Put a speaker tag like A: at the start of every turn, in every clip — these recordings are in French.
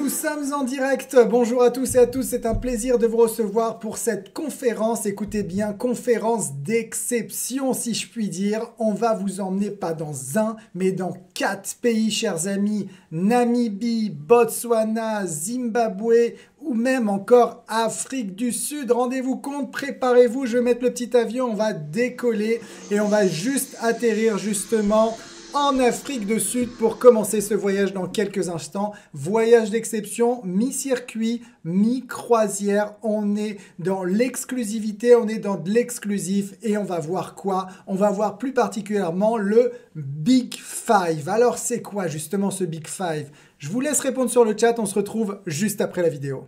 A: nous sommes en direct. Bonjour à tous et à tous, c'est un plaisir de vous recevoir pour cette conférence. Écoutez bien, conférence d'exception si je puis dire. On va vous emmener pas dans un, mais dans 4 pays, chers amis. Namibie, Botswana, Zimbabwe ou même encore Afrique du Sud. Rendez-vous compte, préparez-vous, je vais mettre le petit avion, on va décoller et on va juste atterrir justement en Afrique du Sud pour commencer ce voyage dans quelques instants. Voyage d'exception, mi-circuit, mi-croisière. On est dans l'exclusivité, on est dans de l'exclusif et on va voir quoi? On va voir plus particulièrement le Big Five. Alors c'est quoi justement ce Big Five? Je vous laisse répondre sur le chat, on se retrouve juste après la vidéo.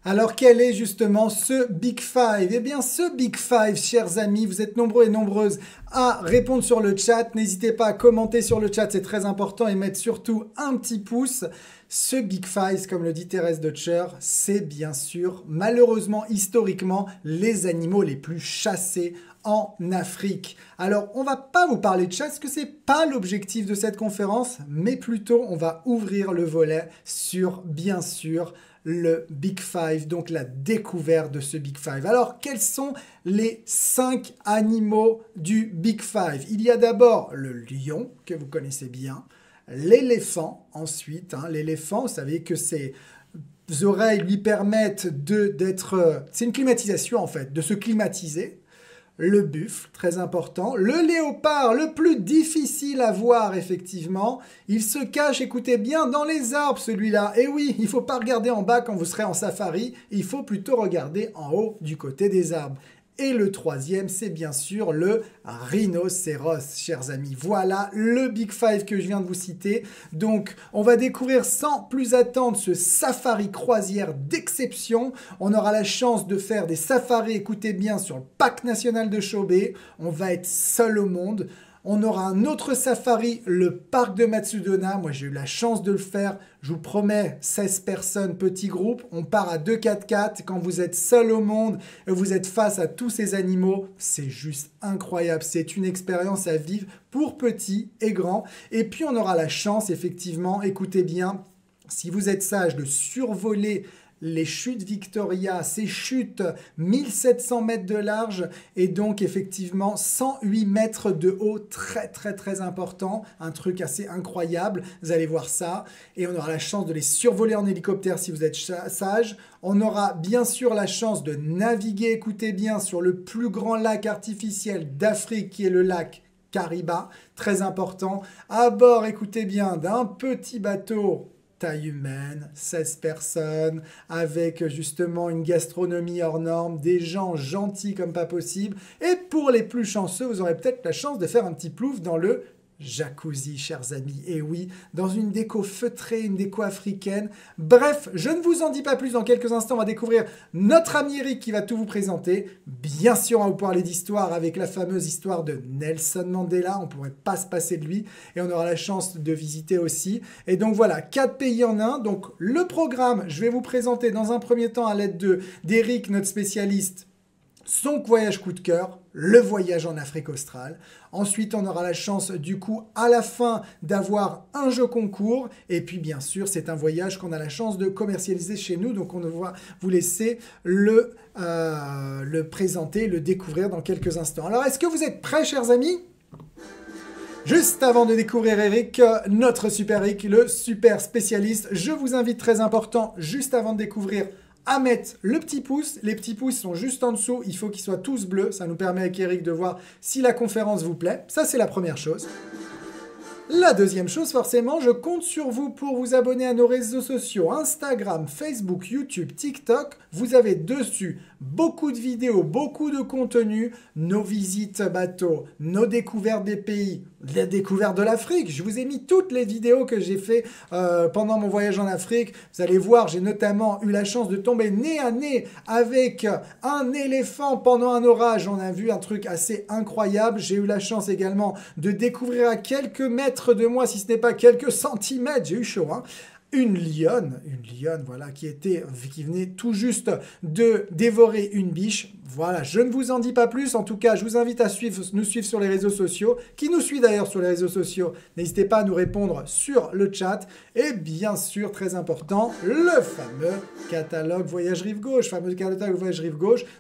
A: Alors, quel est justement ce Big Five? Eh bien, ce Big Five, chers amis, vous êtes nombreux et nombreuses à répondre sur le chat. N'hésitez pas à commenter sur le chat, c'est très important, et mettre surtout un petit pouce. Ce Big Five, comme le dit Thérèse Deutscher, c'est bien sûr, malheureusement, historiquement, les animaux les plus chassés en Afrique. Alors, on va pas vous parler de chasse, parce que c'est pas l'objectif de cette conférence, mais plutôt, on va ouvrir le volet sur, bien sûr, le Big Five, donc la découverte de ce Big Five. Alors, quels sont les 5 animaux du Big Five? Il y a d'abord le lion, que vous connaissez bien, l'éléphant ensuite. L'éléphant, vous savez que ses oreilles lui permettent d'être... c'est une climatisation en fait, de se climatiser. Le buffle, très important. Le léopard, le plus difficile à voir, effectivement. Il se cache, écoutez bien, dans les arbres, celui-là. Et oui, il ne faut pas regarder en bas quand vous serez en safari. Il faut plutôt regarder en haut, du côté des arbres. Et le troisième, c'est bien sûr le rhinocéros, chers amis. Voilà le Big Five que je viens de vous citer. Donc, on va découvrir sans plus attendre ce safari croisière d'exception. On aura la chance de faire des safaris, écoutez bien, sur le parc national de Chobe. On va être seul au monde. On aura un autre safari, le parc de Matsudona. Moi, j'ai eu la chance de le faire. Je vous promets, 16 personnes, petit groupe. On part à 2x4. Quand vous êtes seul au monde et vous êtes face à tous ces animaux, c'est juste incroyable. C'est une expérience à vivre pour petits et grands. Et puis, on aura la chance, effectivement, écoutez bien, si vous êtes sage, de survoler les chutes Victoria, ces chutes 1700 mètres de large et donc effectivement 108 mètres de haut, très important, un truc assez incroyable, vous allez voir ça, et on aura la chance de les survoler en hélicoptère si vous êtes sage. On aura bien sûr la chance de naviguer, écoutez bien, sur le plus grand lac artificiel d'Afrique qui est le lac Kariba, très important, à bord, écoutez bien, d'un petit bateau taille humaine, 16 personnes, avec justement une gastronomie hors norme, des gens gentils comme pas possible. Et pour les plus chanceux, vous aurez peut-être la chance de faire un petit plouf dans le jacuzzi, chers amis. Et oui, dans une déco feutrée, une déco africaine. Bref, je ne vous en dis pas plus. Dans quelques instants, on va découvrir notre ami Eric qui va tout vous présenter. Bien sûr, on va vous parler d'histoire avec la fameuse histoire de Nelson Mandela. On ne pourrait pas se passer de lui. Et on aura la chance de visiter aussi. Et donc voilà, 4 pays en un. Donc le programme, je vais vous présenter dans un premier temps à l'aide d'Eric, notre spécialiste, son voyage coup de cœur, le voyage en Afrique australe. Ensuite, on aura la chance, du coup, à la fin, d'avoir un jeu concours. Et puis, bien sûr, c'est un voyage qu'on a la chance de commercialiser chez nous. Donc, on va vous laisser le présenter, le découvrir dans quelques instants. Alors, est-ce que vous êtes prêts, chers amis ? Juste avant de découvrir Eric, notre super Eric, le super spécialiste, je vous invite, très important, juste avant de découvrir, à mettre le petit pouce. Les petits pouces sont juste en dessous. Il faut qu'ils soient tous bleus. Ça nous permet avec Eric de voir si la conférence vous plaît. Ça, c'est la première chose. La deuxième chose, forcément, je compte sur vous pour vous abonner à nos réseaux sociaux, Instagram, Facebook, YouTube, TikTok. Vous avez dessus beaucoup de vidéos, beaucoup de contenu, nos visites bateaux, nos découvertes des pays, la découverte de l'Afrique. Je vous ai mis toutes les vidéos que j'ai fait pendant mon voyage en Afrique. Vous allez voir, j'ai notamment eu la chance de tomber nez à nez avec un éléphant pendant un orage. On a vu un truc assez incroyable. J'ai eu la chance également de découvrir à quelques mètres de moi, si ce n'est pas quelques centimètres, j'ai eu chaud, hein, une lionne, voilà, qui venait tout juste de dévorer une biche. Voilà, je ne vous en dis pas plus. En tout cas, je vous invite à nous suivre sur les réseaux sociaux. Qui nous suit d'ailleurs sur les réseaux sociaux, n'hésitez pas à nous répondre sur le chat. Et bien sûr, très important, le fameux catalogue Voyage Rive Gauche.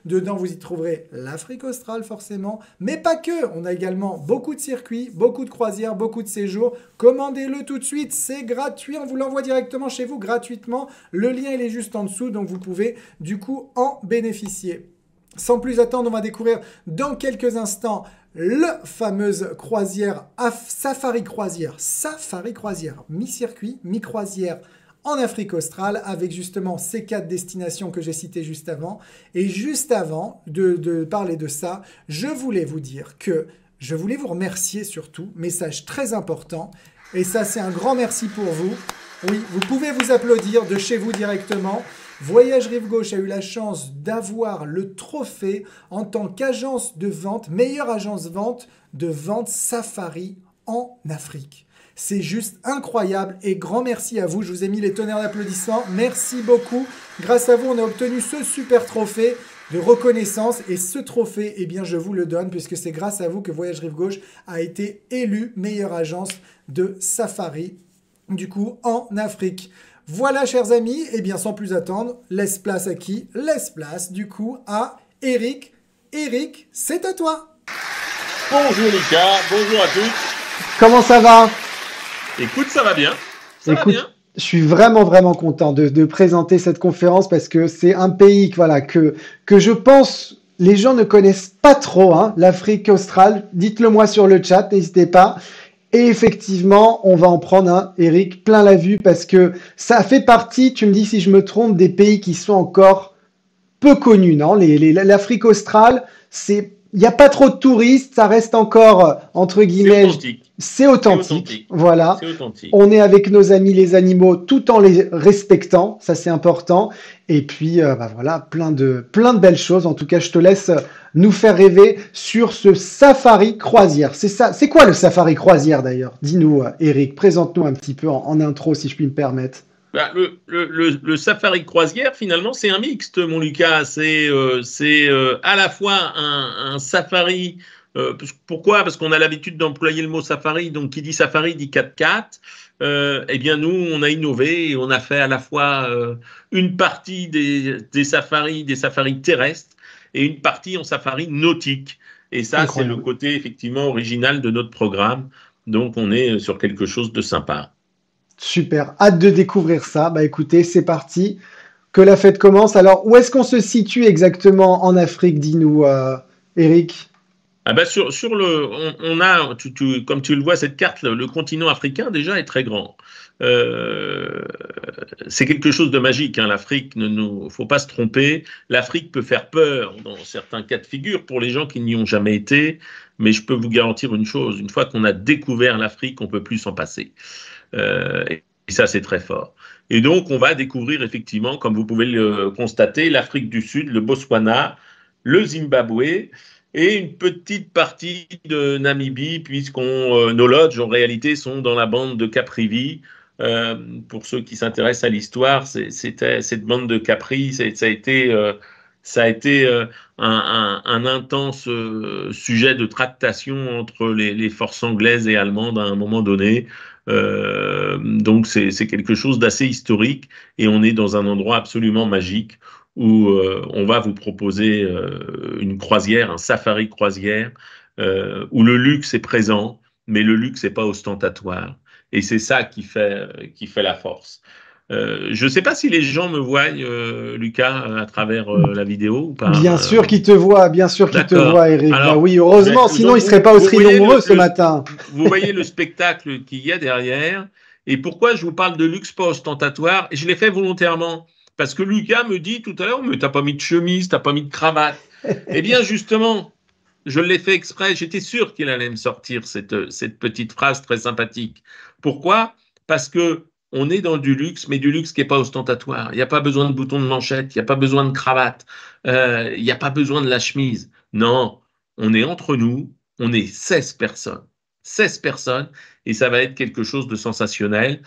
A: Dedans, vous y trouverez l'Afrique australe, forcément. Mais pas que. On a également beaucoup de circuits, beaucoup de croisières, beaucoup de séjours. Commandez-le tout de suite. C'est gratuit. On vous l'envoie directement chez vous gratuitement. Le lien, il est juste en dessous. Donc, vous pouvez du coup en bénéficier. Sans plus attendre, on va découvrir dans quelques instants la fameuse croisière Safari Croisière, mi-circuit, mi-croisière en Afrique australe, avec justement ces 4 destinations que j'ai citées juste avant. Et juste avant de parler de ça, je voulais vous dire que je voulais vous remercier surtout, message très important, et ça c'est un grand merci pour vous. Oui, vous pouvez vous applaudir de chez vous directement. Voyage Rive Gauche a eu la chance d'avoir le trophée en tant qu'agence de vente, meilleure agence de vente safari en Afrique. C'est juste incroyable et grand merci à vous. Je vous ai mis les tonnerres d'applaudissements. Merci beaucoup. Grâce à vous, on a obtenu ce super trophée de reconnaissance. Et ce trophée, eh bien, je vous le donne puisque c'est grâce à vous que Voyage Rive Gauche a été élu meilleure agence de safari, du coup, en Afrique. Voilà, chers amis, et bien sans plus attendre, laisse place à qui? Laisse place, du coup, à Eric. Eric, c'est à toi.
B: Bonjour Lucas, bonjour à tous.
C: Comment ça va?
B: Écoute, ça va bien. Ça va bien.
C: Je suis vraiment content de présenter cette conférence parce que c'est un pays voilà, que je pense les gens ne connaissent pas trop, hein, l'Afrique australe. Dites-le moi sur le chat, n'hésitez pas. Et effectivement, on va en prendre un, Eric, plein la vue parce que ça fait partie, tu me dis si je me trompe, des pays qui sont encore peu connus, non? L'Afrique australe, il n'y a pas trop de touristes, ça reste encore, entre guillemets, c'est authentique. Voilà.
B: Authentique.
C: On est avec nos amis les animaux tout en les respectant, ça c'est important. Et puis, voilà, plein de belles choses. En tout cas, je te laisse nous faire rêver sur ce safari croisière. C'est ça. C'est quoi le safari croisière d'ailleurs? Dis-nous, Eric, présente-nous un petit peu en intro, si je puis me permettre.
B: Bah, le safari croisière, finalement, c'est un mixte, mon Lucas. C'est à la fois un safari. Pourquoi? Parce qu'on a l'habitude d'employer le mot safari. Donc, qui dit safari dit 4x4. Eh bien, nous, on a innové et on a fait à la fois une partie des safaris terrestres et une partie en safari nautique. Et ça, c'est le côté effectivement original de notre programme. Donc, on est sur quelque chose de sympa.
C: Super, hâte de découvrir ça. Bah écoutez, c'est parti. Que la fête commence. Alors, où est-ce qu'on se situe exactement en Afrique? Dis-nous, Eric.
B: Ah bah on a, comme tu le vois, cette carte, le continent africain déjà est très grand. C'est quelque chose de magique, hein, l'Afrique, faut pas se tromper. L'Afrique peut faire peur dans certains cas de figure pour les gens qui n'y ont jamais été, mais je peux vous garantir une chose, une fois qu'on a découvert l'Afrique, on peut plus s'en passer. Et ça, c'est très fort. Et donc, on va découvrir effectivement, comme vous pouvez le constater, l'Afrique du Sud, le Botswana, le Zimbabwe, et une petite partie de Namibie, nos lodges, en réalité, sont dans la bande de Caprivi. Pour ceux qui s'intéressent à l'histoire, cette bande de Capri, ça a été un intense sujet de tractation entre les forces anglaises et allemandes à un moment donné. Donc, c'est quelque chose d'assez historique et on est dans un endroit absolument magique où on va vous proposer une croisière, un safari croisière, où le luxe est présent, mais le luxe n'est pas ostentatoire. Et c'est ça qui fait la force. Je ne sais pas si les gens me voient, Lucas, à travers la vidéo ou pas.
C: Bien sûr qu'ils te voient, Eric.
B: Alors,
C: bah oui, heureusement, sinon ils ne seraient pas aussi nombreux ce matin.
B: Vous voyez le spectacle qu'il y a derrière. Et pourquoi je vous parle de luxe pas ostentatoire? Et je l'ai fait volontairement. Parce que Lucas me dit tout à l'heure, mais t'as pas mis de chemise, t'as pas mis de cravate. Eh bien, justement, je l'ai fait exprès, j'étais sûr qu'il allait me sortir cette petite phrase très sympathique. Pourquoi? Parce que on est dans du luxe, mais du luxe qui n'est pas ostentatoire. Il n'y a pas besoin de boutons de manchette, il n'y a pas besoin de cravate, il n'y a pas besoin de la chemise. Non, on est entre nous, on est 16 personnes. 16 personnes, et ça va être quelque chose de sensationnel.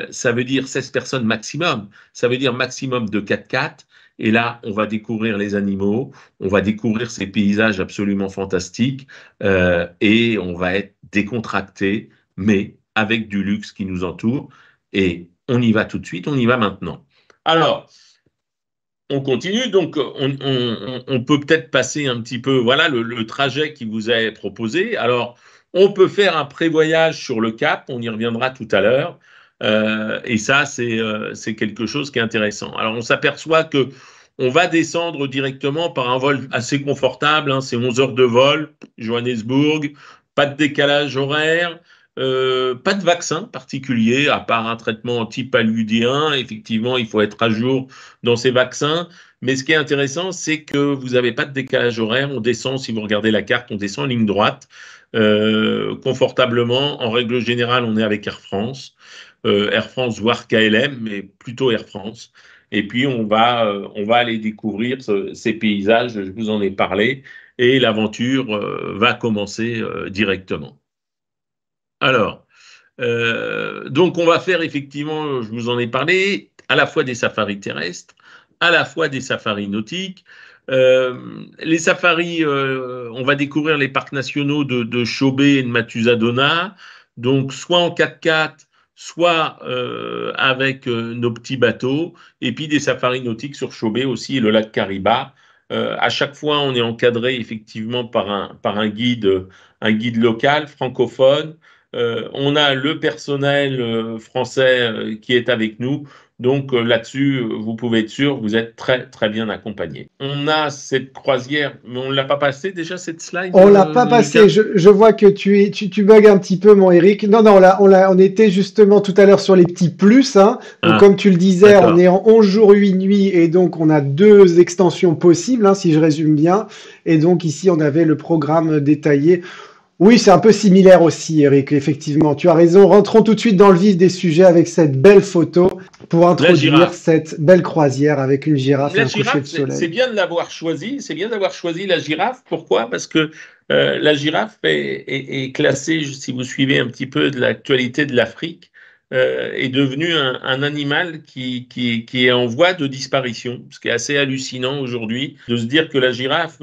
B: Ça veut dire 16 personnes maximum. Ça veut dire maximum de 4x4. Et là, on va découvrir les animaux, on va découvrir ces paysages absolument fantastiques, et on va être décontracté, mais avec du luxe qui nous entoure. Et on y va tout de suite, on y va maintenant. Alors, on continue, donc on peut peut-être passer un petit peu, voilà le trajet qui vous est proposé. Alors, on peut faire un prévoyage sur le Cap, on y reviendra tout à l'heure, et ça, c'est quelque chose qui est intéressant. Alors, on s'aperçoit que on va descendre directement par un vol assez confortable, hein, c'est 11 heures de vol, Johannesburg, pas de décalage horaire, pas de vaccin particulier, à part un traitement antipaludien. Effectivement, il faut être à jour dans ces vaccins. Mais ce qui est intéressant, c'est que vous n'avez pas de décalage horaire. On descend, si vous regardez la carte, on descend en ligne droite, confortablement. En règle générale, on est avec Air France, voire KLM, mais plutôt Air France. Et puis, on va aller découvrir ces paysages, je vous en ai parlé, et l'aventure va commencer directement. Alors, donc on va faire effectivement, je vous en ai parlé, à la fois des safaris terrestres, à la fois des safaris nautiques. Les safaris, on va découvrir les parcs nationaux de Chobe et de Matusadona, donc soit en 4x4, soit avec nos petits bateaux, et puis des safaris nautiques sur Chobe aussi et le lac Kariba. À chaque fois, on est encadré effectivement par un guide local, francophone. On a le personnel français qui est avec nous. Donc là-dessus, vous pouvez être sûr, vous êtes très très bien accompagné. On a cette croisière, mais on ne l'a pas passé déjà cette slide.
C: On l'a pas passé. Je vois que tu bugs un petit peu, mon Eric. Non, on était justement tout à l'heure sur les petits plus, hein. Donc, comme tu le disais, on est en 11 jours, 8 nuits, et donc on a 2 extensions possibles, hein, si je résume bien. Et donc ici, on avait le programme détaillé. Oui, c'est un peu similaire aussi, Eric, effectivement. Tu as raison. Rentrons tout de suite dans le vif des sujets avec cette belle photo pour introduire cette belle croisière avec une girafe et un coucher de soleil.
B: C'est bien de l'avoir choisi. C'est bien d'avoir choisi la girafe. Pourquoi? Parce que la girafe est classée, si vous suivez un petit peu de l'actualité de l'Afrique, est devenue un animal qui est en voie de disparition. Ce qui est assez hallucinant aujourd'hui de se dire que la girafe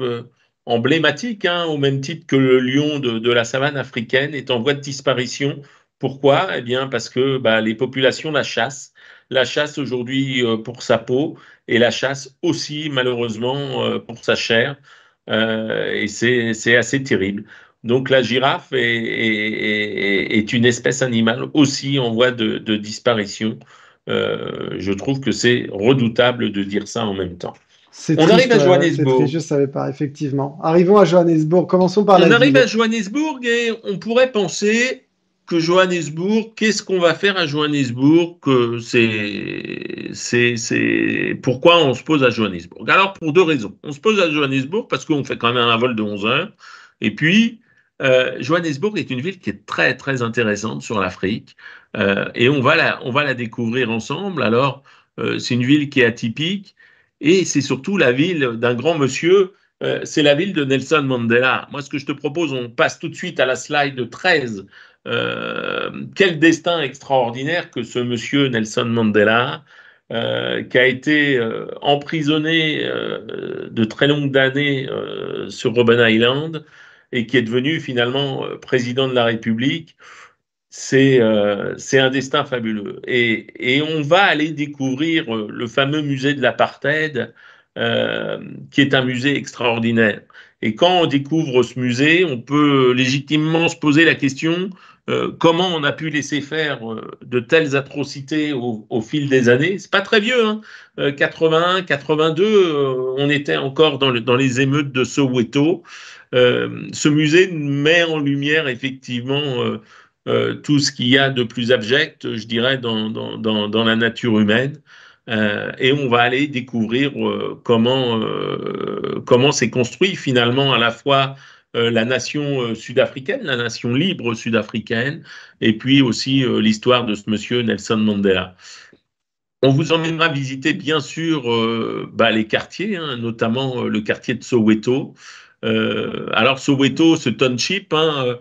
B: emblématique, hein, au même titre que le lion de la savane africaine, est en voie de disparition. Pourquoi? Eh bien, parce que les populations la chassent. La chasse aujourd'hui pour sa peau et la chasse aussi, malheureusement, pour sa chair. Et c'est assez terrible. Donc, la girafe est une espèce animale aussi en voie de disparition. Je trouve que c'est redoutable de dire ça en même temps.
C: On arrive à Johannesburg. C'est triste, je ne savais pas, effectivement. Arrivons à Johannesburg. Commençons par la ville.
B: On arrive à Johannesburg et on pourrait penser que Johannesburg, qu'est-ce qu'on va faire à Johannesburg? Pourquoi on se pose à Johannesburg? Alors, pour 2 raisons. On se pose à Johannesburg parce qu'on fait quand même un vol de 11 heures. Et puis, Johannesburg est une ville qui est très, très intéressante sur l'Afrique. Et on va la découvrir ensemble. Alors, c'est une ville qui est atypique. Et c'est surtout la ville d'un grand monsieur, c'est la ville de Nelson Mandela. Moi, ce que je te propose, on passe tout de suite à la slide 13. Quel destin extraordinaire que ce monsieur Nelson Mandela, qui a été emprisonné de très longues années sur Robben Island et qui est devenu finalement président de la République. C'est un destin fabuleux. Et on va aller découvrir le fameux musée de l'apartheid, qui est un musée extraordinaire. Et quand on découvre ce musée, on peut légitimement se poser la question comment on a pu laisser faire de telles atrocités au fil des années. C'est pas très vieux, hein. 81, 82, on était encore dans les émeutes de Soweto. Ce musée met en lumière effectivement tout ce qu'il y a de plus abject, je dirais, dans la nature humaine. Et on va aller découvrir comment s'est construit finalement à la fois la nation sud-africaine, la nation libre sud-africaine, et puis aussi l'histoire de ce monsieur Nelson Mandela. On vous emmènera visiter bien sûr les quartiers, hein, notamment le quartier de Soweto. Alors Soweto, ce township, hein,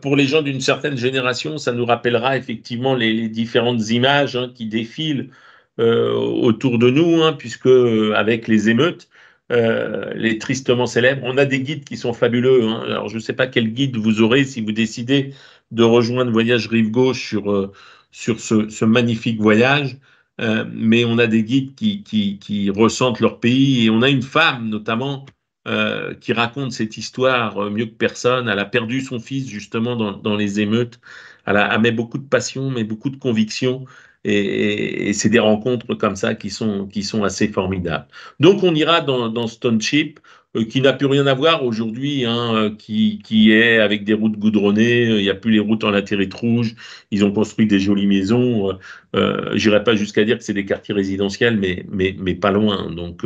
B: pour les gens d'une certaine génération, ça nous rappellera effectivement les différentes images hein, qui défilent autour de nous, hein, puisque avec les émeutes, les tristement célèbres, on a des guides qui sont fabuleux. Hein. Alors je ne sais pas quel guide vous aurez si vous décidez de rejoindre Voyage Rive Gauche sur ce magnifique voyage. Mais on a des guides qui ressentent leur pays et on a une femme notamment qui raconte cette histoire mieux que personne. Elle a perdu son fils justement dans les émeutes. Elle met beaucoup de passion, mais beaucoup de conviction. Et c'est des rencontres comme ça qui sont assez formidables. Donc on ira dans ce township qui n'a plus rien à voir aujourd'hui, hein, qui est avec des routes goudronnées, il n'y a plus les routes en latérite rouge, ils ont construit des jolies maisons. J'irai pas jusqu'à dire que c'est des quartiers résidentiels, mais pas loin. Donc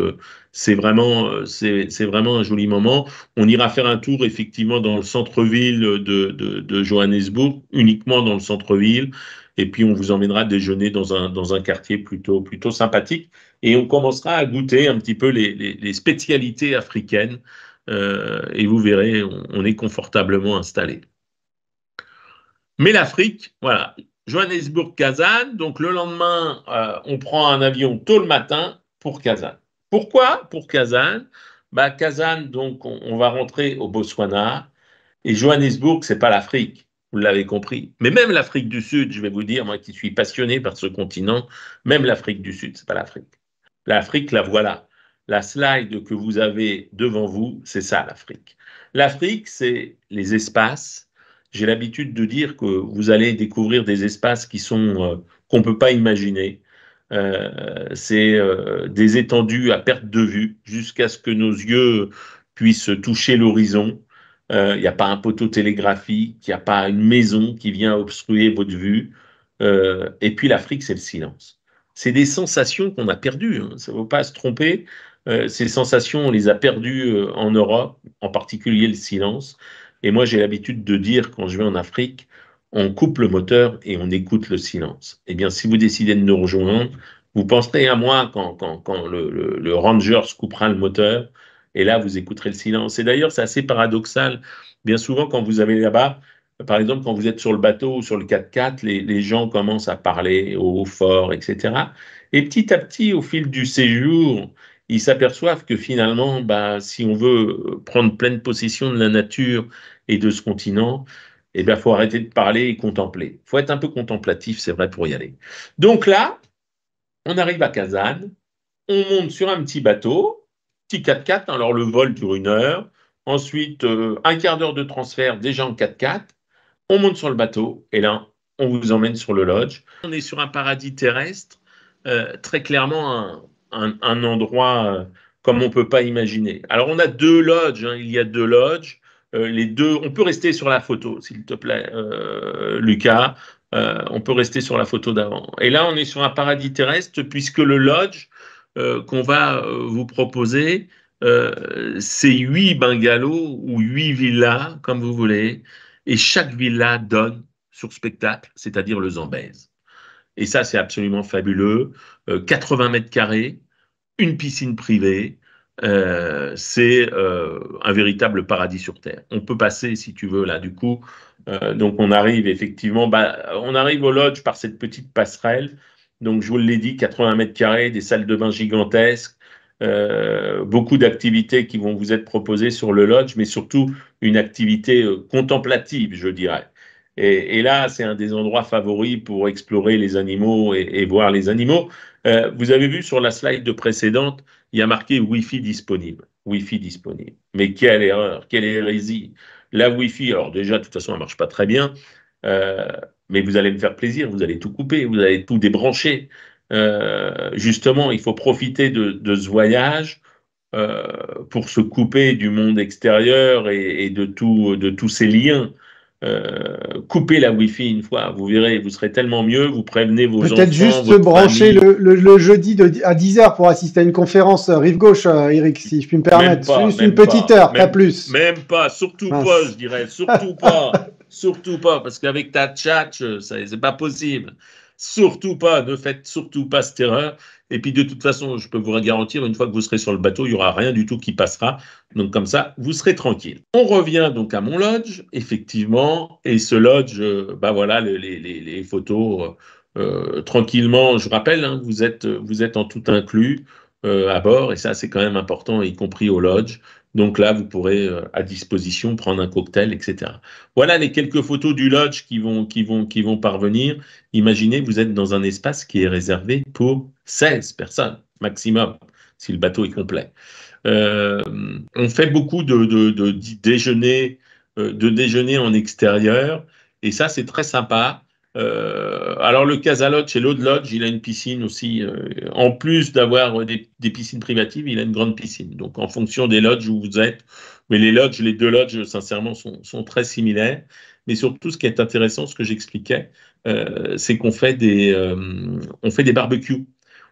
B: c'est vraiment un joli moment. On ira faire un tour effectivement dans le centre-ville de Johannesburg, uniquement dans le centre-ville. Et puis on vous emmènera déjeuner dans un quartier plutôt sympathique. Et on commencera à goûter un petit peu les spécialités africaines. Et vous verrez, on est confortablement installé. Mais l'Afrique, voilà. Johannesburg, Kazan. Donc le lendemain, on prend un avion tôt le matin pour Kazan. Pourquoi pour Kazan? Kazan, donc on va rentrer au Botswana. Et Johannesburg, c'est pas l'Afrique. Vous l'avez compris. Mais même l'Afrique du Sud, je vais vous dire, moi qui suis passionné par ce continent, même l'Afrique du Sud, c'est pas l'Afrique. L'Afrique, la voilà. La slide que vous avez devant vous, c'est ça l'Afrique. L'Afrique, c'est les espaces. J'ai l'habitude de dire que vous allez découvrir des espaces qui sont qu'on ne peut pas imaginer. C'est des étendues à perte de vue jusqu'à ce que nos yeux puissent toucher l'horizon. Il n'y a pas un poteau télégraphique, il n'y a pas une maison qui vient obstruer votre vue. Et puis l'Afrique, c'est le silence. C'est des sensations qu'on a perdues, hein. Ça ne faut pas se tromper. Ces sensations, on les a perdues en Europe, en particulier le silence. Et moi, j'ai l'habitude de dire, quand je vais en Afrique, on coupe le moteur et on écoute le silence. Eh bien, si vous décidez de nous rejoindre, vous penserez à moi quand le Ranger coupera le moteur. Et là, vous écouterez le silence. Et d'ailleurs, c'est assez paradoxal. Bien souvent, quand vous avez là-bas, par exemple, quand vous êtes sur le bateau ou sur le 4x4, les gens commencent à parler haut, fort, etc. Et petit à petit, au fil du séjour, ils s'aperçoivent que finalement, si on veut prendre pleine possession de la nature et de ce continent, eh bien, faut arrêter de parler et contempler. Il faut être un peu contemplatif, c'est vrai, pour y aller. Donc là, on arrive à Kazan, on monte sur un petit bateau, petit 4x4, alors le vol dure 1 heure, ensuite un quart d'heure de transfert déjà en 4x4, on monte sur le bateau et là, on vous emmène sur le lodge. On est sur un paradis terrestre, très clairement un endroit comme on ne peut pas imaginer. Alors on a 2 lodges, hein, il y a 2 lodges, les deux, on peut rester sur la photo, s'il te plaît, Lucas. On peut rester sur la photo d'avant. Et là, on est sur un paradis terrestre puisque le lodge qu'on va vous proposer, c'est 8 bungalows ou 8 villas, comme vous voulez, et chaque villa donne sur spectacle, c'est-à-dire le Zambèze. Et ça, c'est absolument fabuleux. 80 mètres carrés, une piscine privée, c'est un véritable paradis sur Terre. On peut passer, si tu veux, là, du coup. Donc, on arrive effectivement, on arrive au lodge par cette petite passerelle. Donc, je vous l'ai dit, 80 mètres carrés, des salles de bain gigantesques, beaucoup d'activités qui vont vous être proposées sur le lodge, mais surtout une activité contemplative, je dirais. Et là, c'est un des endroits favoris pour explorer les animaux et voir les animaux. Vous avez vu sur la slide précédente, il y a marqué Wi-Fi disponible. Wi-Fi disponible. Mais quelle erreur, quelle hérésie. La Wi-Fi, alors déjà, de toute façon, elle ne marche pas très bien, euh, mais vous allez me faire plaisir, vous allez tout couper, vous allez tout débrancher. Justement, il faut profiter de ce voyage pour se couper du monde extérieur et de tous ces liens coupez la Wi-Fi une fois, vous verrez, vous serez tellement mieux, vous prévenez vos
C: Peut-être
B: enfants,
C: juste se
B: votre
C: brancher
B: famille.
C: le jeudi à 10 heures pour assister à une conférence rive gauche, Eric, si je puis me permettre. Juste une petite heure, pas plus.
B: Même pas, surtout pas,
C: Mince.
B: je dirais, surtout pas, parce qu'avec ta chat, c'est pas possible. Surtout pas, ne faites surtout pas cette erreur. Et puis de toute façon, je peux vous garantir, une fois que vous serez sur le bateau, il n'y aura rien du tout qui passera. Donc comme ça, vous serez tranquille. On revient donc à mon lodge, effectivement, et ce lodge, bah voilà, les photos, tranquillement. Je rappelle, hein, vous êtes en tout inclus à bord, et ça c'est quand même important, y compris au lodge. Donc là, vous pourrez à disposition prendre un cocktail, etc. Voilà les quelques photos du lodge qui vont parvenir. Imaginez, vous êtes dans un espace qui est réservé pour 16 personnes maximum, si le bateau est complet. Euh, on fait beaucoup de déjeuners en extérieur, et ça, c'est très sympa. Alors, le Casa Lodge et l'Aude Lodge, il a une piscine aussi. En plus d'avoir des piscines privatives, il a une grande piscine. Donc, en fonction des lodges où vous êtes, mais les deux lodges, sincèrement, sont très similaires. Mais surtout, ce qui est intéressant, ce que j'expliquais, c'est on fait des barbecues.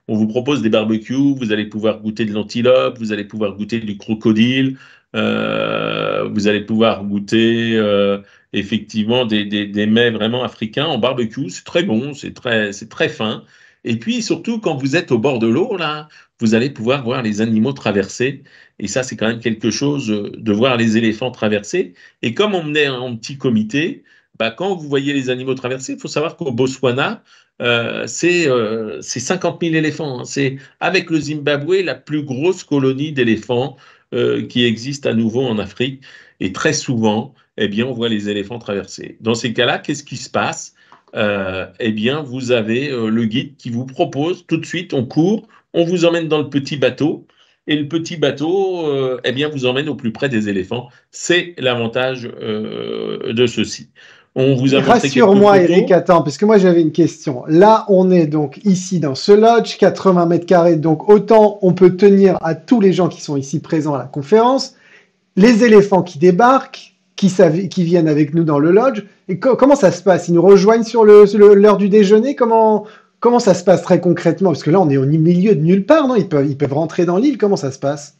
B: On vous propose des barbecues, vous allez pouvoir goûter de l'antilope, vous allez pouvoir goûter du crocodile, vous allez pouvoir goûter effectivement des mets vraiment africains en barbecue. C'est très bon, c'est très fin. Et puis surtout, quand vous êtes au bord de l'eau, là, vous allez pouvoir voir les animaux traverser. Et ça, c'est quand même quelque chose de voir les éléphants traverser. Et comme on est en petit comité, bah, quand vous voyez les animaux traverser, il faut savoir qu'au Botswana, c'est 50 000 éléphants, hein. C'est avec le Zimbabwe la plus grosse colonie d'éléphants qui existe à nouveau en Afrique. Et très souvent, eh bien, on voit les éléphants traverser. Dans ces cas-là, qu'est-ce qui se passe? Eh bien, vous avez le guide qui vous propose tout de suite, on court, on vous emmène dans le petit bateau. Et le petit bateau, eh bien, vous emmène au plus près des éléphants. C'est l'avantage de ceci. On vous a montré quelques
C: Rassure-moi, Eric,
B: photos.
C: attends, parce que moi j'avais une question. Là, on est donc ici dans ce lodge, 80 mètres carrés, donc autant on peut tenir à tous les gens qui sont ici présents à la conférence, les éléphants qui débarquent, qui viennent avec nous dans le lodge. Et comment ça se passe? Ils nous rejoignent sur l'heure du déjeuner? Comment ça se passe très concrètement? Parce que là, on est au milieu de nulle part, non? Ils peuvent rentrer dans l'île. Comment ça se passe?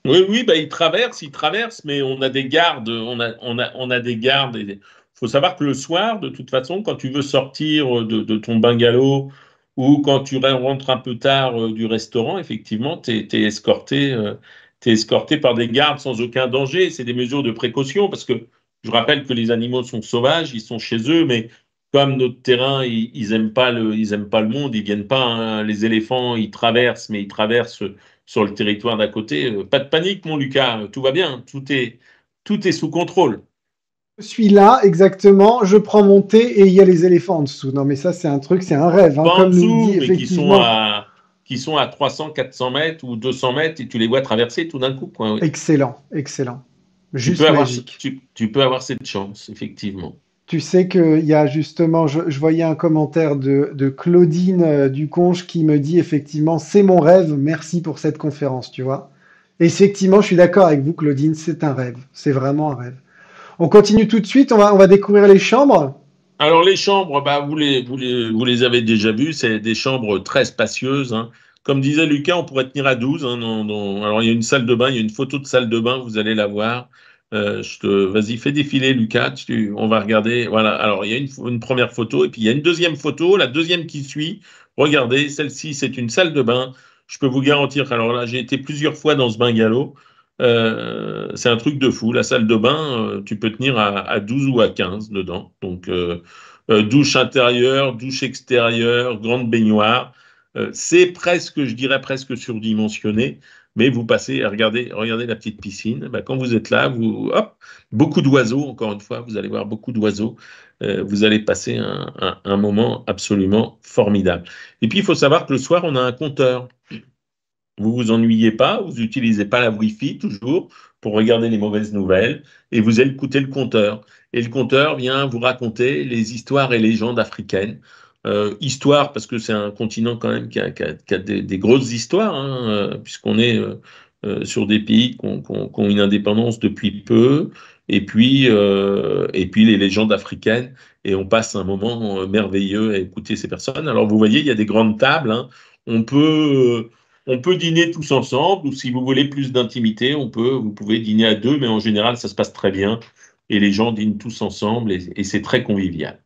B: Oui, oui, bah, ils traversent, mais on a des gardes, on a des gardes. Il faut savoir que le soir, de toute façon, quand tu veux sortir de ton bungalow ou quand tu rentres un peu tard du restaurant, effectivement, t'es escorté par des gardes sans aucun danger. C'est des mesures de précaution parce que je rappelle que les animaux sont sauvages, ils sont chez eux, mais comme notre terrain, ils aiment pas le monde, ils viennent pas, hein. Les éléphants, ils traversent, mais ils traversent sur le territoire d'à côté. Pas de panique, mon Lucas, tout va bien, tout est sous contrôle.
C: Je suis là, exactement, je prends mon thé et il y a les éléphants en dessous. Non, mais ça, c'est un truc, c'est un rêve, hein,
B: Pas en
C: comme nous le dit
B: dessous, mais
C: effectivement.
B: qui sont à 300, 400 mètres ou 200 mètres et tu les vois traverser tout d'un coup, quoi, oui.
C: Excellent, excellent. Juste magique.
B: Tu peux avoir cette chance, effectivement.
C: Tu sais qu'il y a justement, je voyais un commentaire de Claudine Duconge qui me dit effectivement, c'est mon rêve, merci pour cette conférence, tu vois. Et effectivement, je suis d'accord avec vous, Claudine, c'est un rêve, c'est vraiment un rêve. On continue tout de suite, on va découvrir les chambres.
B: Alors les chambres, bah, vous les avez déjà vues, c'est des chambres très spacieuses, hein. Comme disait Lucas, on pourrait tenir à 12, hein, alors il y a une salle de bain, il y a une photo de salle de bain, vous allez la voir. Vas-y, fais défiler Lucas, on va regarder. Voilà, alors il y a une première photo et puis il y a une deuxième photo, la deuxième qui suit. Regardez, celle-ci, c'est une salle de bain. Je peux vous garantir, alors là, j'ai été plusieurs fois dans ce bungalow. C'est un truc de fou. La salle de bain, tu peux tenir à 12 ou à 15 dedans. Donc, douche intérieure, douche extérieure, grande baignoire. C'est presque, je dirais presque surdimensionné, mais vous passez, regardez la petite piscine. Bah, quand vous êtes là, hop, beaucoup d'oiseaux, encore une fois, vous allez voir beaucoup d'oiseaux. Vous allez passer un moment absolument formidable. Et puis, il faut savoir que le soir, on a un compteur. Vous vous ennuyez pas, vous n'utilisez pas la Wi-Fi toujours pour regarder les mauvaises nouvelles et vous écoutez le compteur. Et le compteur vient vous raconter les histoires et légendes africaines. Histoire parce que c'est un continent quand même qui a des grosses histoires, hein, puisqu'on est sur des pays qui ont une indépendance depuis peu. et puis les légendes africaines. Et on passe un moment merveilleux à écouter ces personnes. Alors vous voyez, il y a des grandes tables, hein. On peut, on peut dîner tous ensemble, ou si vous voulez plus d'intimité, vous pouvez dîner à deux, mais en général, ça se passe très bien. Et les gens dînent tous ensemble et c'est très convivial.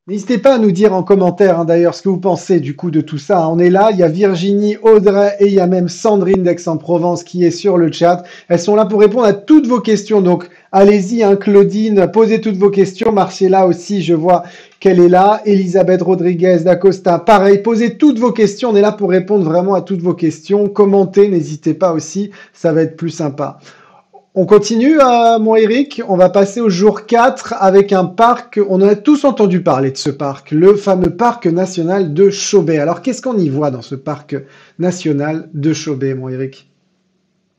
C: N'hésitez pas à nous dire en commentaire, hein, d'ailleurs, ce que vous pensez du coup de tout ça. On est là, il y a Virginie, Audrey et il y a même Sandrine d'Aix-en-Provence qui est sur le chat. Elles sont là pour répondre à toutes vos questions. Donc, allez-y, hein, Claudine, posez toutes vos questions. Marcella aussi, je vois qu'elle est là. Elisabeth Rodriguez d'Acosta, pareil. Posez toutes vos questions. On est là pour répondre vraiment à toutes vos questions. Commentez, n'hésitez pas aussi. Ça va être plus sympa. On continue, mon Eric. On va passer au jour 4 avec un parc. On en a tous entendu parler de ce parc, le fameux parc national de Chauvet. Alors, qu'est-ce qu'on y voit dans ce parc national de Chauvet, mon Eric?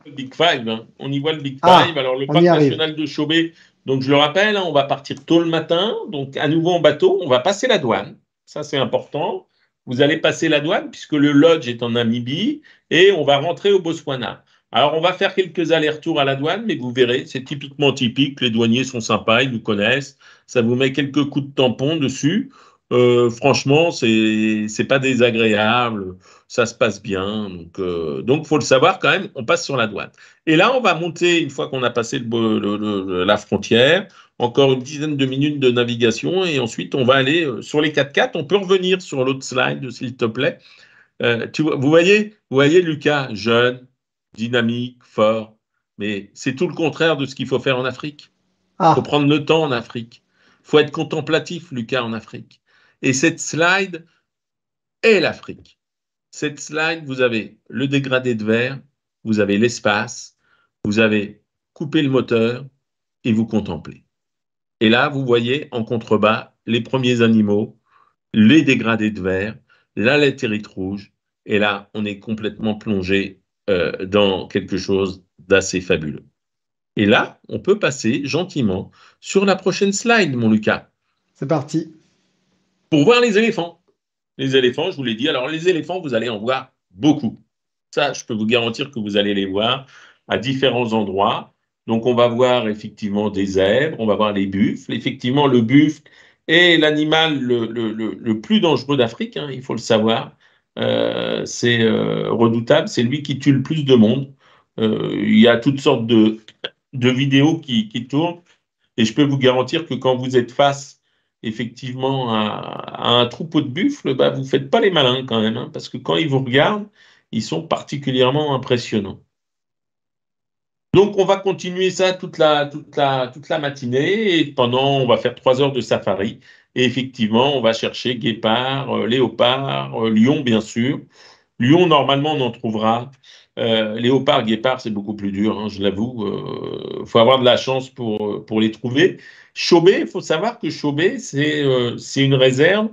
B: Le Big Five, hein. On y voit le Big
C: Ah,
B: Five. Alors, le
C: on
B: parc
C: y arrive.
B: national de Chauvet, donc je le rappelle, hein, on va partir tôt le matin, donc à nouveau en bateau, on va passer la douane. Ça, c'est important. Vous allez passer la douane puisque le lodge est en Namibie et on va rentrer au Botswana. Alors, on va faire quelques allers-retours à la douane, mais vous verrez, c'est typiquement typique. Les douaniers sont sympas, ils nous connaissent. Ça vous met quelques coups de tampon dessus. Franchement, c'est pas désagréable, ça se passe bien. Donc, faut le savoir quand même. On passe sur la douane. Et là, on va monter une fois qu'on a passé la frontière. Encore une dizaine de minutes de navigation et ensuite on va aller sur les 4x4. On peut revenir sur l'autre slide, s'il te plaît. Vous voyez Lucas, jeune, dynamique, fort, mais c'est tout le contraire de ce qu'il faut faire en Afrique. Il faut
C: Ah,
B: prendre le temps en Afrique. Il faut être contemplatif, Lucas, en Afrique. Et cette slide est l'Afrique. Cette slide, vous avez le dégradé de verre, vous avez l'espace, vous avez coupé le moteur et vous contemplez. Et là, vous voyez en contrebas les premiers animaux, les dégradés de verre, la latérite rouge. Et là, on est complètement plongé dans quelque chose d'assez fabuleux. Et là, on peut passer gentiment sur la prochaine slide, mon Lucas,
C: c'est parti.
B: pour voir les éléphants. Les éléphants, je vous l'ai dit. Alors, les éléphants, vous allez en voir beaucoup. Ça, je peux vous garantir que vous allez les voir à différents endroits. Donc, on va voir effectivement des zèbres, on va voir les buffles. Effectivement, le buffle est l'animal le plus dangereux d'Afrique, hein, il faut le savoir. C'est redoutable, c'est lui qui tue le plus de monde. Il y a toutes sortes de vidéos qui tournent. Et je peux vous garantir que quand vous êtes face effectivement à un troupeau de buffles, bah, vous ne faites pas les malins quand même, hein, parce que quand ils vous regardent, ils sont particulièrement impressionnants. Donc, on va continuer ça toute la matinée et on va faire 3 heures de safari. Et effectivement, on va chercher guépard, léopard, lion, bien sûr. Lion, normalement, on en trouvera. Léopard, guépard, c'est beaucoup plus dur, hein, je l'avoue. Il faut avoir de la chance pour les trouver. Chauvet, il faut savoir que Chauvet, c'est une réserve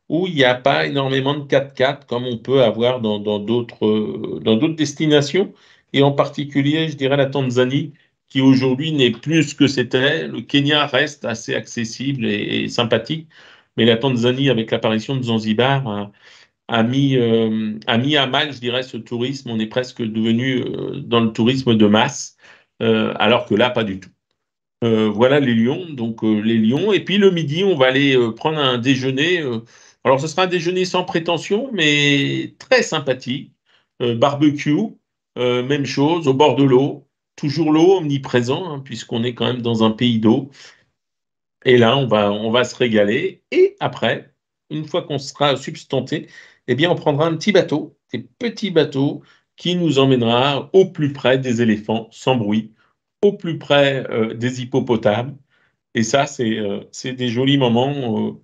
B: où il n'y a pas énormément de 4x4 comme on peut avoir dans d'autres destinations. Et en particulier, je dirais la Tanzanie, qui aujourd'hui n'est plus ce que c'était. Le Kenya reste assez accessible et sympathique. Mais la Tanzanie, avec l'apparition de Zanzibar, a mis à mal, je dirais, ce tourisme. On est presque devenu dans le tourisme de masse, alors que là, pas du tout. Voilà les lions, donc les lions. Et puis le midi, on va aller prendre un déjeuner. Alors, ce sera un déjeuner sans prétention, mais très sympathique. Barbecue, même chose, au bord de l'eau. Toujours l'eau omniprésent, hein, puisqu'on est quand même dans un pays d'eau. Et là, on va se régaler. Et après, une fois qu'on sera substanté, eh bien, on prendra un petit bateau, des petits bateaux qui nous emmènera au plus près des éléphants, sans bruit, au plus près des hippopotames. Et ça, c'est des jolis moments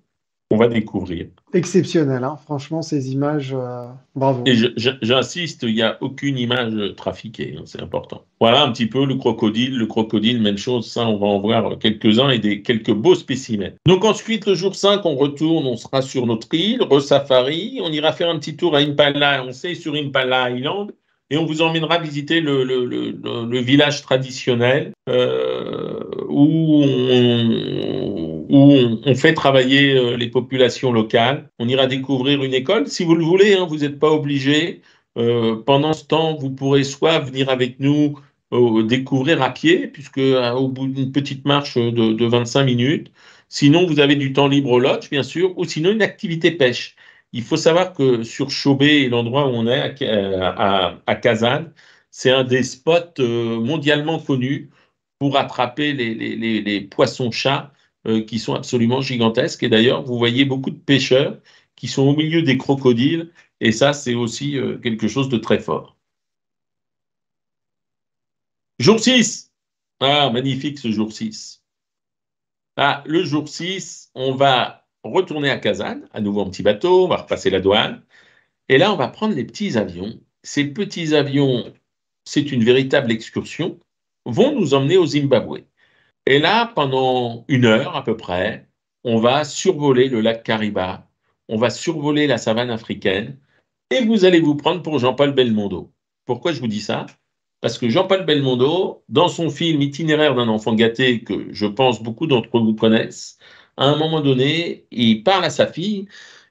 B: qu'on va découvrir.
C: Exceptionnel, hein. Franchement, ces images, bravo.
B: Et j'insiste, il n'y a aucune image trafiquée, hein, c'est important. Voilà un petit peu le crocodile, même chose, ça on va en voir quelques-uns et quelques beaux spécimens. Donc ensuite, le jour 5, on retourne, on sera sur notre île, re-safari, on ira faire un petit tour à Impala, on sait sur Impala Island, et on vous emmènera visiter le village traditionnel où on fait travailler les populations locales. On ira découvrir une école. Si vous le voulez, hein, vous n'êtes pas obligé. Pendant ce temps, vous pourrez soit venir avec nous découvrir à pied, puisque au bout d'une petite marche de 25 minutes, sinon vous avez du temps libre au lodge, bien sûr, ou sinon une activité pêche. Il faut savoir que sur Chauvet, l'endroit où on est, à Kazan, c'est un des spots mondialement connus pour attraper les poissons-chats qui sont absolument gigantesques. Et d'ailleurs, vous voyez beaucoup de pêcheurs qui sont au milieu des crocodiles, et ça, c'est aussi quelque chose de très fort. Jour 6. Ah, magnifique ce jour 6. Ah, le jour 6, on va retourner à Kazan, à nouveau en petit bateau, on va repasser la douane. Et là, on va prendre les petits avions. Ces petits avions, c'est une véritable excursion, vont nous emmener au Zimbabwe. Et là, pendant 1 heure à peu près, on va survoler le lac Kariba, on va survoler la savane africaine, et vous allez vous prendre pour Jean-Paul Belmondo. Pourquoi je vous dis ça? Parce que Jean-Paul Belmondo, dans son film Itinéraire d'un enfant gâté, que je pense beaucoup d'entre vous connaissent, à un moment donné, il parle à sa fille,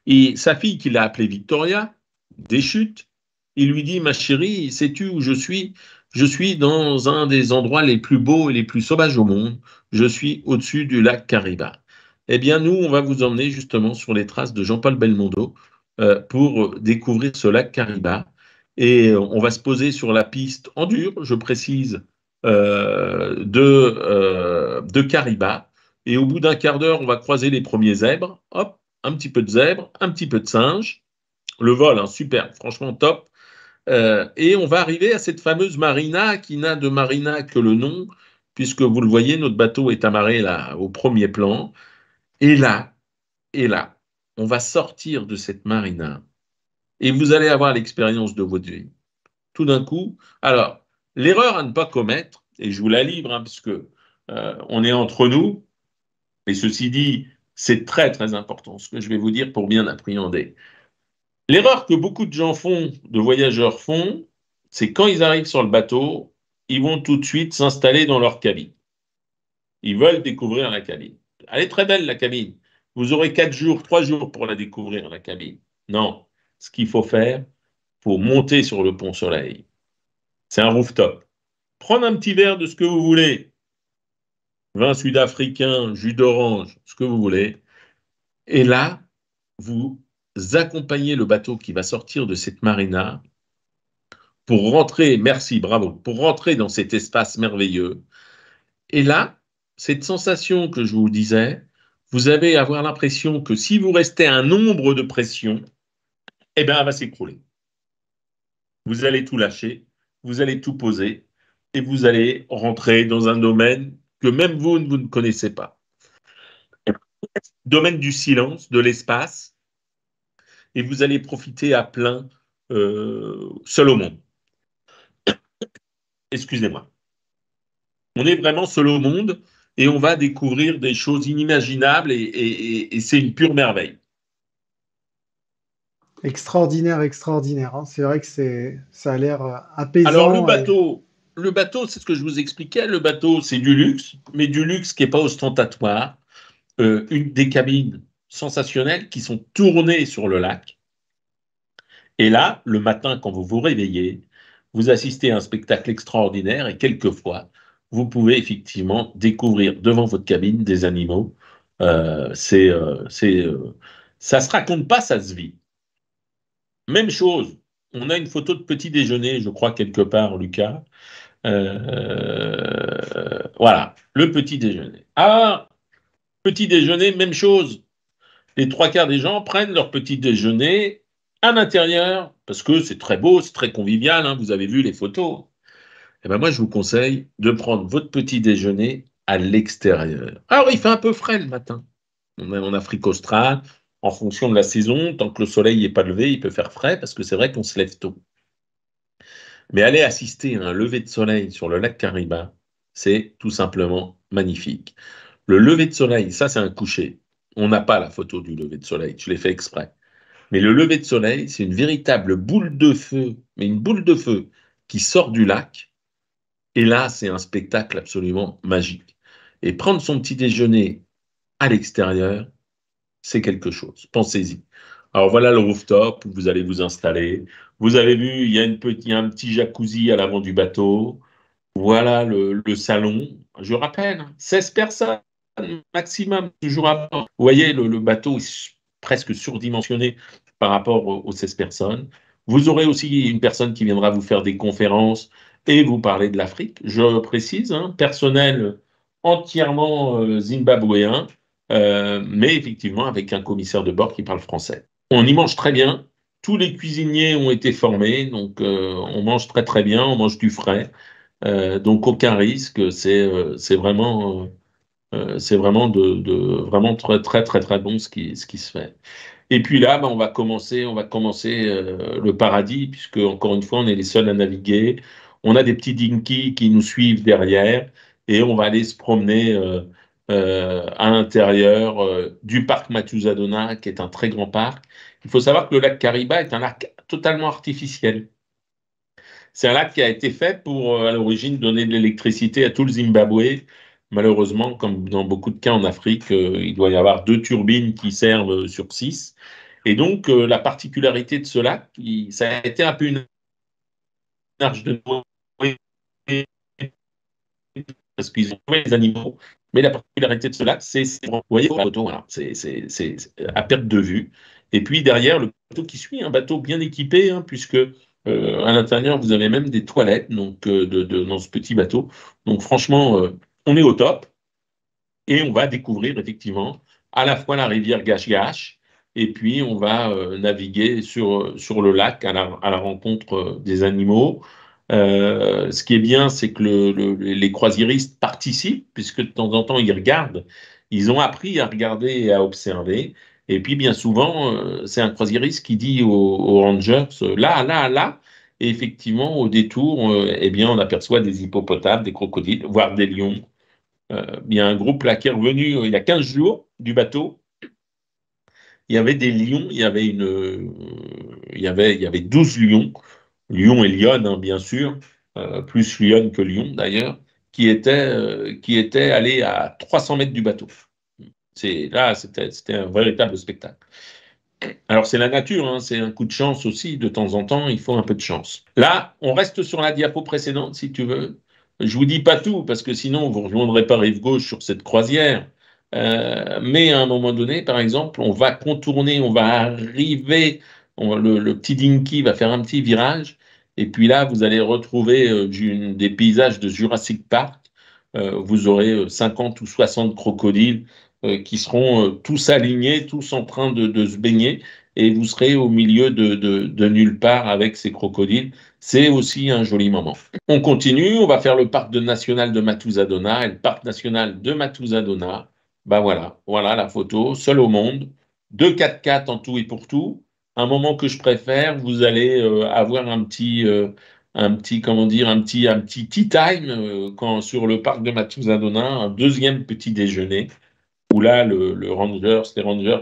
B: et sa fille qu'il a appelée Victoria, déchute, il lui dit, ma chérie, sais-tu où je suis? Je suis dans un des endroits les plus beaux et les plus sauvages au monde. Je suis au-dessus du lac Kariba. Eh bien, nous, on va vous emmener justement sur les traces de Jean-Paul Belmondo pour découvrir ce lac Kariba. Et on va se poser sur la piste en dur, je précise, de Kariba. Et au bout d'un quart d'heure, on va croiser les premiers zèbres. Hop, un petit peu de zèbres, un petit peu de singes. Le vol, hein, super, franchement top. Et on va arriver à cette fameuse marina qui n'a de marina que le nom, puisque vous le voyez, notre bateau est amarré là au premier plan. Et là, et là, on va sortir de cette marina et vous allez avoir l'expérience de votre vie. Tout d'un coup, alors, l'erreur à ne pas commettre, et je vous la livre, hein, puisque on est entre nous, et ceci dit, c'est très très important ce que je vais vous dire pour bien appréhender. L'erreur que beaucoup de gens font, de voyageurs font, c'est quand ils arrivent sur le bateau, ils vont tout de suite s'installer dans leur cabine. Ils veulent découvrir la cabine. Elle est très belle, la cabine. Vous aurez 4 jours, 3 jours pour la découvrir, la cabine. Non, ce qu'il faut faire, il faut monter sur le pont Soleil. C'est un rooftop. Prendre un petit verre de ce que vous voulez. Vin sud-africain, jus d'orange, ce que vous voulez. Et là, vous accompagnez le bateau qui va sortir de cette marina pour rentrer, merci, bravo, pour rentrer dans cet espace merveilleux. Et là, cette sensation que je vous disais, vous allez avoir l'impression que si vous restez à un nombre de pression, eh bien, elle va s'écrouler. Vous allez tout lâcher, vous allez tout poser et vous allez rentrer dans un domaine que même vous ne connaissez pas. Domaine du silence, de l'espace, et vous allez profiter à plein seul au monde. Excusez-moi. On est vraiment seul au monde et on va découvrir des choses inimaginables et c'est une pure merveille.
C: Extraordinaire, extraordinaire, hein. C'est vrai que ça a l'air
B: Alors
C: apaisant.
B: le bateau, c'est ce que je vous expliquais, le bateau c'est du luxe, mais du luxe qui n'est pas ostentatoire. Des cabines sensationnelles qui sont tournées sur le lac. Et là, le matin, quand vous vous réveillez, vous assistez à un spectacle extraordinaire et quelquefois, vous pouvez effectivement découvrir devant votre cabine des animaux. Ça se raconte pas, ça se vit. Même chose, on a une photo de petit déjeuner, je crois, quelque part, Lucas. Voilà, le petit déjeuner. Ah, petit déjeuner, même chose. Les 3 quarts des gens prennent leur petit déjeuner à l'intérieur, parce que c'est très beau, c'est très convivial, hein, vous avez vu les photos. Et ben moi, je vous conseille de prendre votre petit déjeuner à l'extérieur. Alors, il fait un peu frais le matin. On est en Afrique australe, en fonction de la saison, tant que le soleil n'est pas levé, il peut faire frais, parce que c'est vrai qu'on se lève tôt. Mais aller assister à un lever de soleil sur le lac Kariba, c'est tout simplement magnifique. Le lever de soleil, ça c'est un coucher. On n'a pas la photo du lever de soleil, je l'ai fait exprès. Mais le lever de soleil, c'est une véritable boule de feu, mais une boule de feu qui sort du lac. Et là, c'est un spectacle absolument magique. Et prendre son petit déjeuner à l'extérieur, c'est quelque chose. Pensez-y. Alors voilà le rooftop où vous allez vous installer. Vous avez vu, il y a un petit jacuzzi à l'avant du bateau. Voilà le salon. Je rappelle, 16 personnes maximum, toujours à bord. Vous voyez, le bateau est presque surdimensionné par rapport aux 16 personnes. Vous aurez aussi une personne qui viendra vous faire des conférences et vous parler de l'Afrique. Je précise, hein, personnel entièrement zimbabwéen, mais effectivement avec un commissaire de bord qui parle français. On y mange très bien. Tous les cuisiniers ont été formés, donc on mange très très bien, on mange du frais. Donc aucun risque, c'est vraiment vraiment très très très très bon ce qui se fait. Et puis là, ben, on va commencer le paradis puisque encore une fois, on est les seuls à naviguer. On a des petits dinkies qui nous suivent derrière et on va aller se promener à l'intérieur du parc Matusadona, qui est un très grand parc. Il faut savoir que le lac Kariba est un lac totalement artificiel. C'est un lac qui a été fait pour, à l'origine, donner de l'électricité à tout le Zimbabwe. Malheureusement, comme dans beaucoup de cas en Afrique, il doit y avoir 2 turbines qui servent sur 6. Et donc, la particularité de ce lac, ça a été un peu une arche de Noé parce qu'ils ont trouvé les animaux. Mais la particularité de ce lac, vous voyez la photo, voilà, c'est à perte de vue. Et puis derrière, le bateau qui suit, un bateau bien équipé, hein, puisque à l'intérieur, vous avez même des toilettes donc, dans ce petit bateau. Donc franchement, on est au top et on va découvrir effectivement à la fois la rivière Gash-Gash et puis on va naviguer sur le lac à la rencontre des animaux. Ce qui est bien, c'est que les croisiéristes participent, puisque de temps en temps, ils regardent. Ils ont appris à regarder et à observer. Et puis, bien souvent, c'est un croisiériste qui dit aux rangers, là, là, là. Et effectivement, au détour, eh bien, on aperçoit des hippopotames, des crocodiles, voire des lions. Il y a un groupe là qui est revenu il y a 15 jours du bateau. Il y avait des lions, il y avait 12 lions, lions et lionnes, hein, bien sûr, plus lionnes que lions d'ailleurs, qui étaient allés à 300 mètres du bateau. C'était un véritable spectacle. Alors c'est la nature, hein, c'est un coup de chance aussi, de temps en temps, il faut un peu de chance. Là, on reste sur la diapo précédente, si tu veux. Je vous dis pas tout, parce que sinon, vous ne rejoindrez pas Rive Gauche sur cette croisière. Mais à un moment donné, par exemple, on va contourner, on va arriver, le petit Dinky va faire un petit virage, et puis là, vous allez retrouver des paysages de Jurassic Park. Vous aurez 50 ou 60 crocodiles qui seront tous alignés, tous en train de se baigner, et vous serez au milieu de nulle part avec ces crocodiles. C'est aussi un joli moment. On continue, on va faire le parc national de Matusadona, et le parc national de Matusadona, ben voilà, voilà la photo, seul au monde, 2 4x4 en tout et pour tout. Un moment que je préfère, vous allez avoir comment dire, un petit tea time sur le parc de Matusadona, un deuxième petit déjeuner où là, les rangers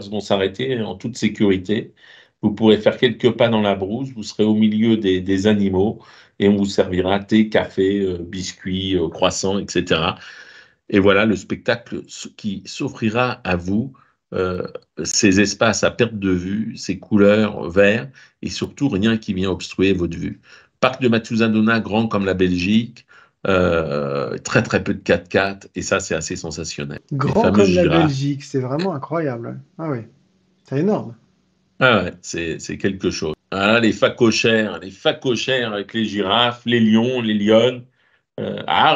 B: vont s'arrêter en toute sécurité. Vous pourrez faire quelques pas dans la brousse, vous serez au milieu des animaux et on vous servira thé, café, biscuits, croissants, etc. Et voilà le spectacle qui s'offrira à vous, euh, ces espaces à perte de vue, ces couleurs verts et surtout rien qui vient obstruer votre vue. Parc de Matusadona, grand comme la Belgique, très très peu de 4x4 et ça c'est assez sensationnel. Les
C: Grand
B: fameuses
C: comme la
B: girafes.
C: Belgique, c'est vraiment incroyable. Ah oui, c'est énorme.
B: Ah ouais, c'est quelque chose. Ah, les phacochères avec les girafes, les lions, les lionnes.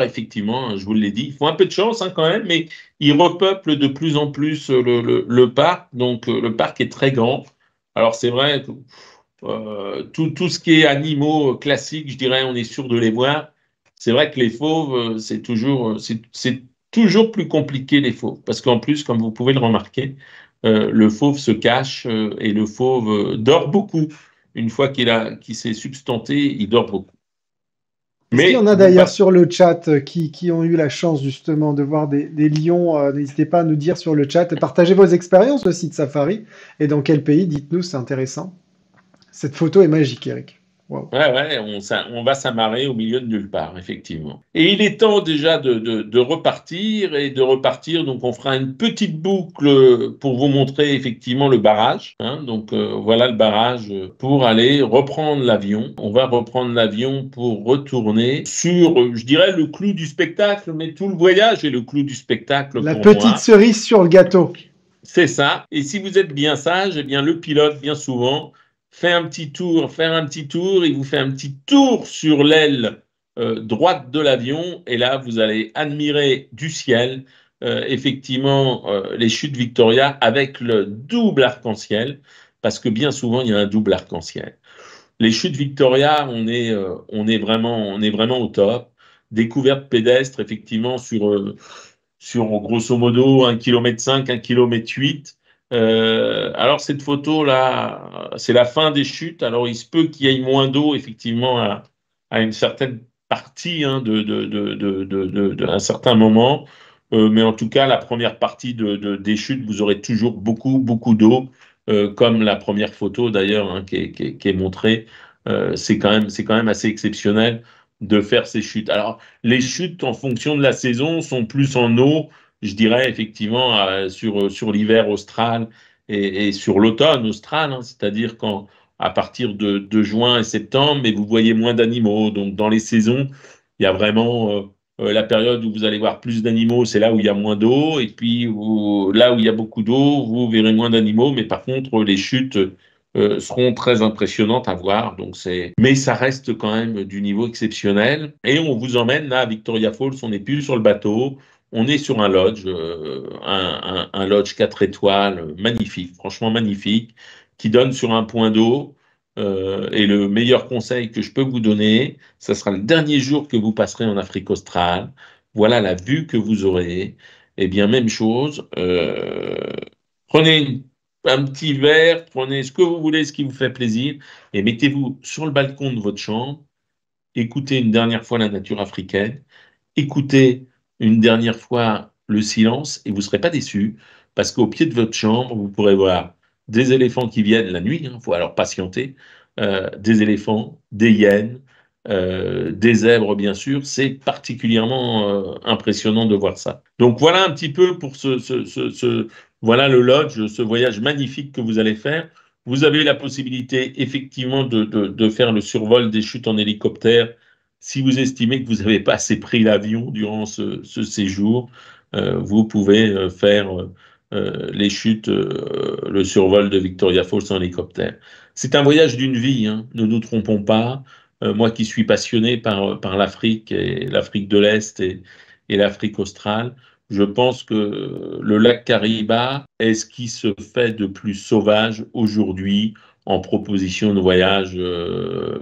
B: Effectivement, je vous l'ai dit, il faut un peu de chance hein, quand même, mais ils repeuplent de plus en plus le parc. Donc le parc est très grand. Alors c'est vrai que tout ce qui est animaux classiques, je dirais, on est sûr de les voir. C'est vrai que les fauves, c'est toujours plus compliqué les fauves, parce qu'en plus, comme vous pouvez le remarquer, le fauve se cache et le fauve dort beaucoup. Une fois qu'il s'est substanté, il dort beaucoup.
C: Est-ce qu'il y en
B: Mais
C: a
B: vous
C: d'ailleurs
B: passez.
C: sur le chat qui ont eu la chance justement de voir des lions? N'hésitez pas à nous dire sur le chat et partagez vos expériences aussi de safari. Et dans quel pays? Dites-nous, c'est intéressant. Cette photo est magique, Eric. Wow.
B: Ouais, on va s'amarrer au milieu de nulle part, effectivement. Et il est temps déjà de repartir et de repartir. Donc, on fera une petite boucle pour vous montrer effectivement le barrage. Hein. Donc, voilà le barrage pour aller reprendre l'avion. On va reprendre l'avion pour retourner sur, je dirais, le clou du spectacle, mais tout le voyage est le clou du spectacle
C: La
B: pour
C: petite
B: moi.
C: cerise sur le gâteau.
B: C'est ça. Et si vous êtes bien sage, eh bien, le pilote, bien souvent, fait un petit tour, il vous fait un petit tour sur l'aile droite de l'avion, et là, vous allez admirer du ciel, effectivement, les chutes Victoria avec le double arc-en-ciel, parce que bien souvent, il y a un double arc-en-ciel. Les chutes Victoria, on est vraiment au top. Découverte pédestre, effectivement, sur grosso modo 1,5 km, 1,8 km. Alors cette photo-là, c'est la fin des chutes. Alors il se peut qu'il y ait moins d'eau, effectivement, à une certaine partie, hein, un certain moment. Mais en tout cas, la première partie des chutes, vous aurez toujours beaucoup, beaucoup d'eau, comme la première photo d'ailleurs, hein, qui est montrée. C'est quand même assez exceptionnel de faire ces chutes. Alors, les chutes, en fonction de la saison, sont plus en eau, je dirais, effectivement, sur l'hiver austral et sur l'automne austral, hein, c'est-à-dire à partir de juin et septembre, mais vous voyez moins d'animaux. Donc, dans les saisons, il y a vraiment la période où vous allez voir plus d'animaux, c'est là où il y a moins d'eau. Et puis, là où il y a beaucoup d'eau, vous verrez moins d'animaux. Mais par contre, les chutes seront très impressionnantes à voir. Mais ça reste quand même du niveau exceptionnel. Et on vous emmène là à Victoria Falls. On n'est plus sur le bateau. On est sur un lodge, un lodge 4 étoiles, magnifique, franchement magnifique, qui donne sur un point d'eau. Et le meilleur conseil que je peux vous donner, ce sera le dernier jour que vous passerez en Afrique australe. Voilà la vue que vous aurez. Eh bien, même chose. Prenez un petit verre, prenez ce que vous voulez, ce qui vous fait plaisir, et mettez-vous sur le balcon de votre chambre. Écoutez une dernière fois la nature africaine. Écoutez une dernière fois le silence et vous ne serez pas déçus parce qu'au pied de votre chambre, vous pourrez voir des éléphants qui viennent la nuit, il faut alors patienter, des éléphants, des hyènes, des zèbres bien sûr. C'est particulièrement impressionnant de voir ça. Donc voilà un petit peu pour voilà le lodge, ce voyage magnifique que vous allez faire. Vous avez la possibilité effectivement de faire le survol des chutes en hélicoptère si vous estimez que vous n'avez pas assez pris l'avion durant ce séjour. Vous pouvez faire les chutes, le survol de Victoria Falls en hélicoptère. C'est un voyage d'une vie, hein, ne nous trompons pas. Moi qui suis passionné par l'Afrique et l'Afrique de l'Est et l'Afrique australe, je pense que le lac Kariba est ce qui se fait de plus sauvage aujourd'hui en proposition de voyage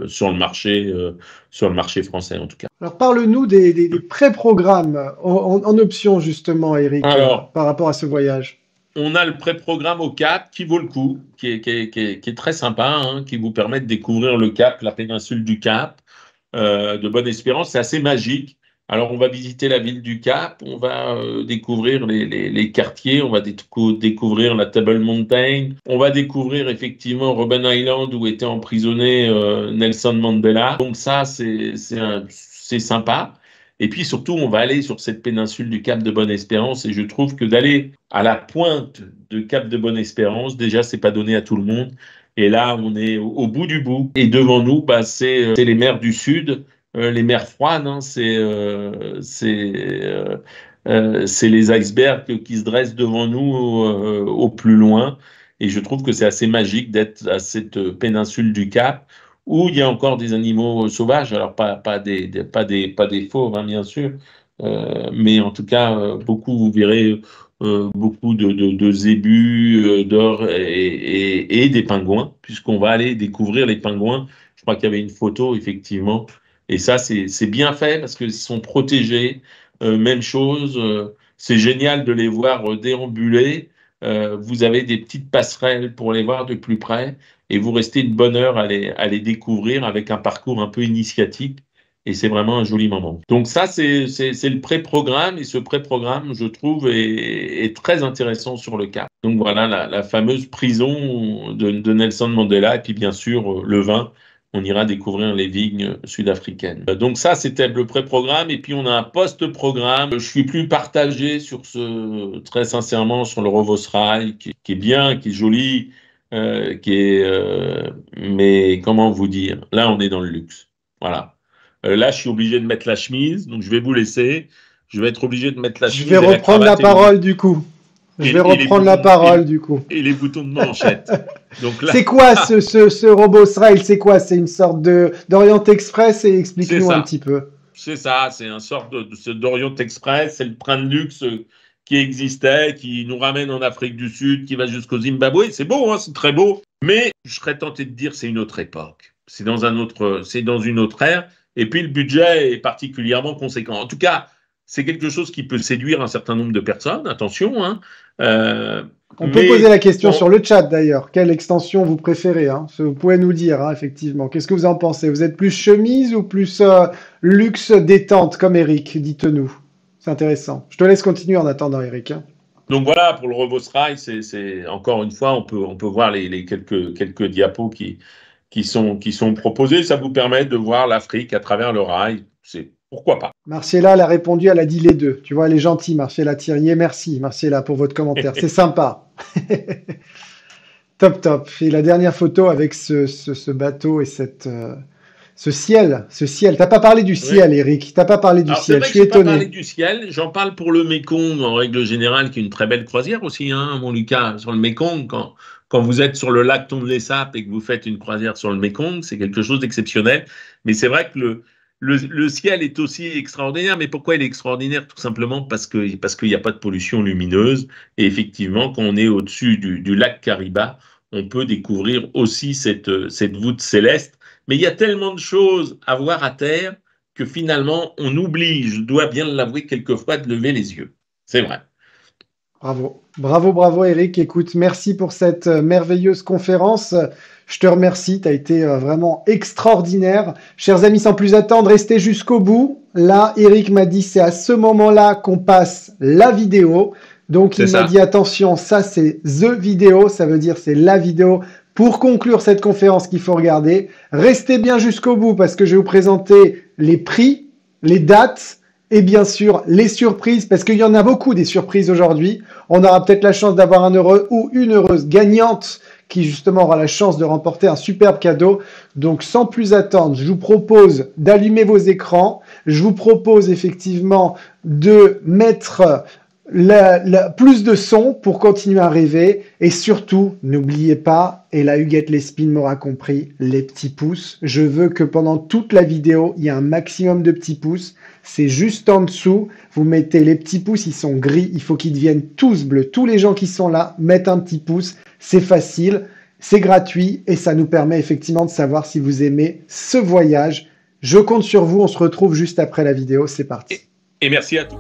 B: sur le marché français en tout cas.
C: Alors, parle-nous des pré-programmes en option, justement, Eric,
B: Alors,
C: par rapport à ce voyage.
B: on a le pré-programme au Cap qui vaut le coup, qui est très sympa, hein, qui vous permet de découvrir le Cap, la péninsule du Cap, de Bonne-Espérance. C'est assez magique. Alors, on va visiter la ville du Cap, on va découvrir les quartiers, on va découvrir la Table Mountain, on va découvrir effectivement Robben Island où était emprisonné Nelson Mandela. Donc ça, c'est sympa. Et puis surtout, on va aller sur cette péninsule du Cap de Bonne-Espérance et je trouve que d'aller à la pointe de Cap de Bonne-Espérance, déjà, c'est pas donné à tout le monde. Et là, on est au bout du bout. Et devant nous, bah, c'est les mers du Sud, les mers froides, hein, c'est les icebergs qui se dressent devant nous au plus loin. Et je trouve que c'est assez magique d'être à cette péninsule du Cap où il y a encore des animaux sauvages. Alors, pas des fauves, hein, bien sûr, mais en tout cas, vous verrez beaucoup de zébus, d'or et des pingouins, puisqu'on va aller découvrir les pingouins. Je crois qu'il y avait une photo, effectivement. Et ça, c'est bien fait parce qu'ils sont protégés. Même chose, c'est génial de les voir déambuler. Vous avez des petites passerelles pour les voir de plus près et vous restez une bonne heure à les découvrir avec un parcours un peu initiatique. Et c'est vraiment un joli moment. Donc ça, c'est le pré-programme. Et ce pré-programme, je trouve, est très intéressant sur le Cap. Donc voilà, la fameuse prison de Nelson Mandela. Et puis bien sûr, le vin on ira découvrir les vignes sud-africaines. Donc ça, c'était le pré-programme. Et puis, on a un post-programme. Je suis plus partagé sur très sincèrement, sur le Rovos-Rail, qui est bien, qui est joli, mais comment vous dire? Là, on est dans le luxe. Voilà. Là, je suis obligé de mettre la chemise, donc je vais vous laisser. Je vais être obligé de mettre la chemise.
C: Je vais reprendre la parole du coup. Je vais reprendre la parole du coup.
B: Et les boutons de manchette. Donc là...
C: C'est quoi ce Rovos-Rail? C'est quoi? C'est une sorte d'Orient Express, et explique-nous un petit peu.
B: C'est ça, c'est une sorte d'Orient Express, c'est le train de luxe qui existait, qui nous ramène en Afrique du Sud, qui va jusqu'au Zimbabwe. C'est beau, hein, c'est très beau. Mais je serais tenté de dire c'est une autre époque. C'est dans une autre ère. Et puis le budget est particulièrement conséquent. En tout cas, c'est quelque chose qui peut séduire un certain nombre de personnes. Attention, hein.
C: On peut poser la question sur le chat d'ailleurs. Quelle extension vous préférez, hein? Vous pouvez nous dire, hein, effectivement. Qu'est-ce que vous en pensez? Vous êtes plus chemise ou plus luxe détente comme Eric? Dites-nous. C'est intéressant. Je te laisse continuer en attendant, Eric. Hein.
B: Donc voilà, pour le Rovos-Rail, c'est encore une fois, on peut voir les quelques diapos qui sont proposés. Ça vous permet de voir l'Afrique à travers le rail. Pourquoi pas.
C: Marcella, elle a répondu, elle a dit les deux. Tu vois, elle est gentille, Marcella Thirier. Merci, Marcella, pour votre commentaire. C'est sympa. Top, top. Et la dernière photo avec ce bateau et ce ciel. T'as pas parlé du ciel, Eric. T'as pas parlé du ciel. Je suis étonné.
B: Pas parlé du ciel. J'en parle pour le Mékong, en règle générale, qui est une très belle croisière aussi, hein, mon Lucas, sur le Mékong. Quand vous êtes sur le lac Tonlé Sap et que vous faites une croisière sur le Mékong, c'est quelque chose d'exceptionnel. Mais c'est vrai que le ciel est aussi extraordinaire. Mais pourquoi il est extraordinaire? Tout simplement parce qu'il n'y a pas de pollution lumineuse. Et effectivement, quand on est au-dessus du lac Kariba, on peut découvrir aussi cette voûte céleste. Mais il y a tellement de choses à voir à terre que finalement, on oublie, je dois bien l'avouer quelquefois, de lever les yeux. C'est vrai.
C: Bravo. Bravo, bravo, Eric. Écoute, merci pour cette merveilleuse conférence. Je te remercie. Tu as été vraiment extraordinaire. Chers amis, sans plus attendre, restez jusqu'au bout. Là, Eric m'a dit, c'est à ce moment-là qu'on passe la vidéo. Donc, il m'a dit, attention, ça, c'est the vidéo. Ça veut dire, c'est la vidéo pour conclure cette conférence qu'il faut regarder. Restez bien jusqu'au bout parce que je vais vous présenter les prix, les dates et bien sûr les surprises parce qu'il y en a beaucoup des surprises aujourd'hui. On aura peut-être la chance d'avoir un heureux ou une heureuse gagnante qui justement aura la chance de remporter un superbe cadeau. Donc sans plus attendre, je vous propose d'allumer vos écrans. Je vous propose effectivement de mettre plus de son pour continuer à rêver. Et surtout, n'oubliez pas, et la Huguette Lespine m'aura compris, les petits pouces. Je veux que pendant toute la vidéo, il y ait un maximum de petits pouces. C'est juste en dessous. Vous mettez les petits pouces, ils sont gris. Il faut qu'ils deviennent tous bleus. Tous les gens qui sont là mettent un petit pouce. C'est facile, c'est gratuit et ça nous permet effectivement de savoir si vous aimez ce voyage. Je compte sur vous. On se retrouve juste après la vidéo. C'est parti.
B: Et merci à tous.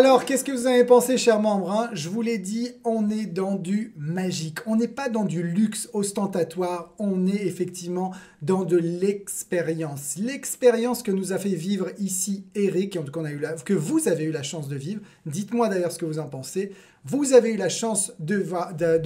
A: Alors, qu'est-ce que vous en avez pensé, chers membres, hein? Je vous l'ai dit, on est dans du magique. On n'est pas dans du luxe ostentatoire. On est effectivement dans de l'expérience. L'expérience que nous a fait vivre ici Eric, que vous avez eu la chance de vivre. Dites-moi d'ailleurs ce que vous en pensez. Vous avez eu la chance de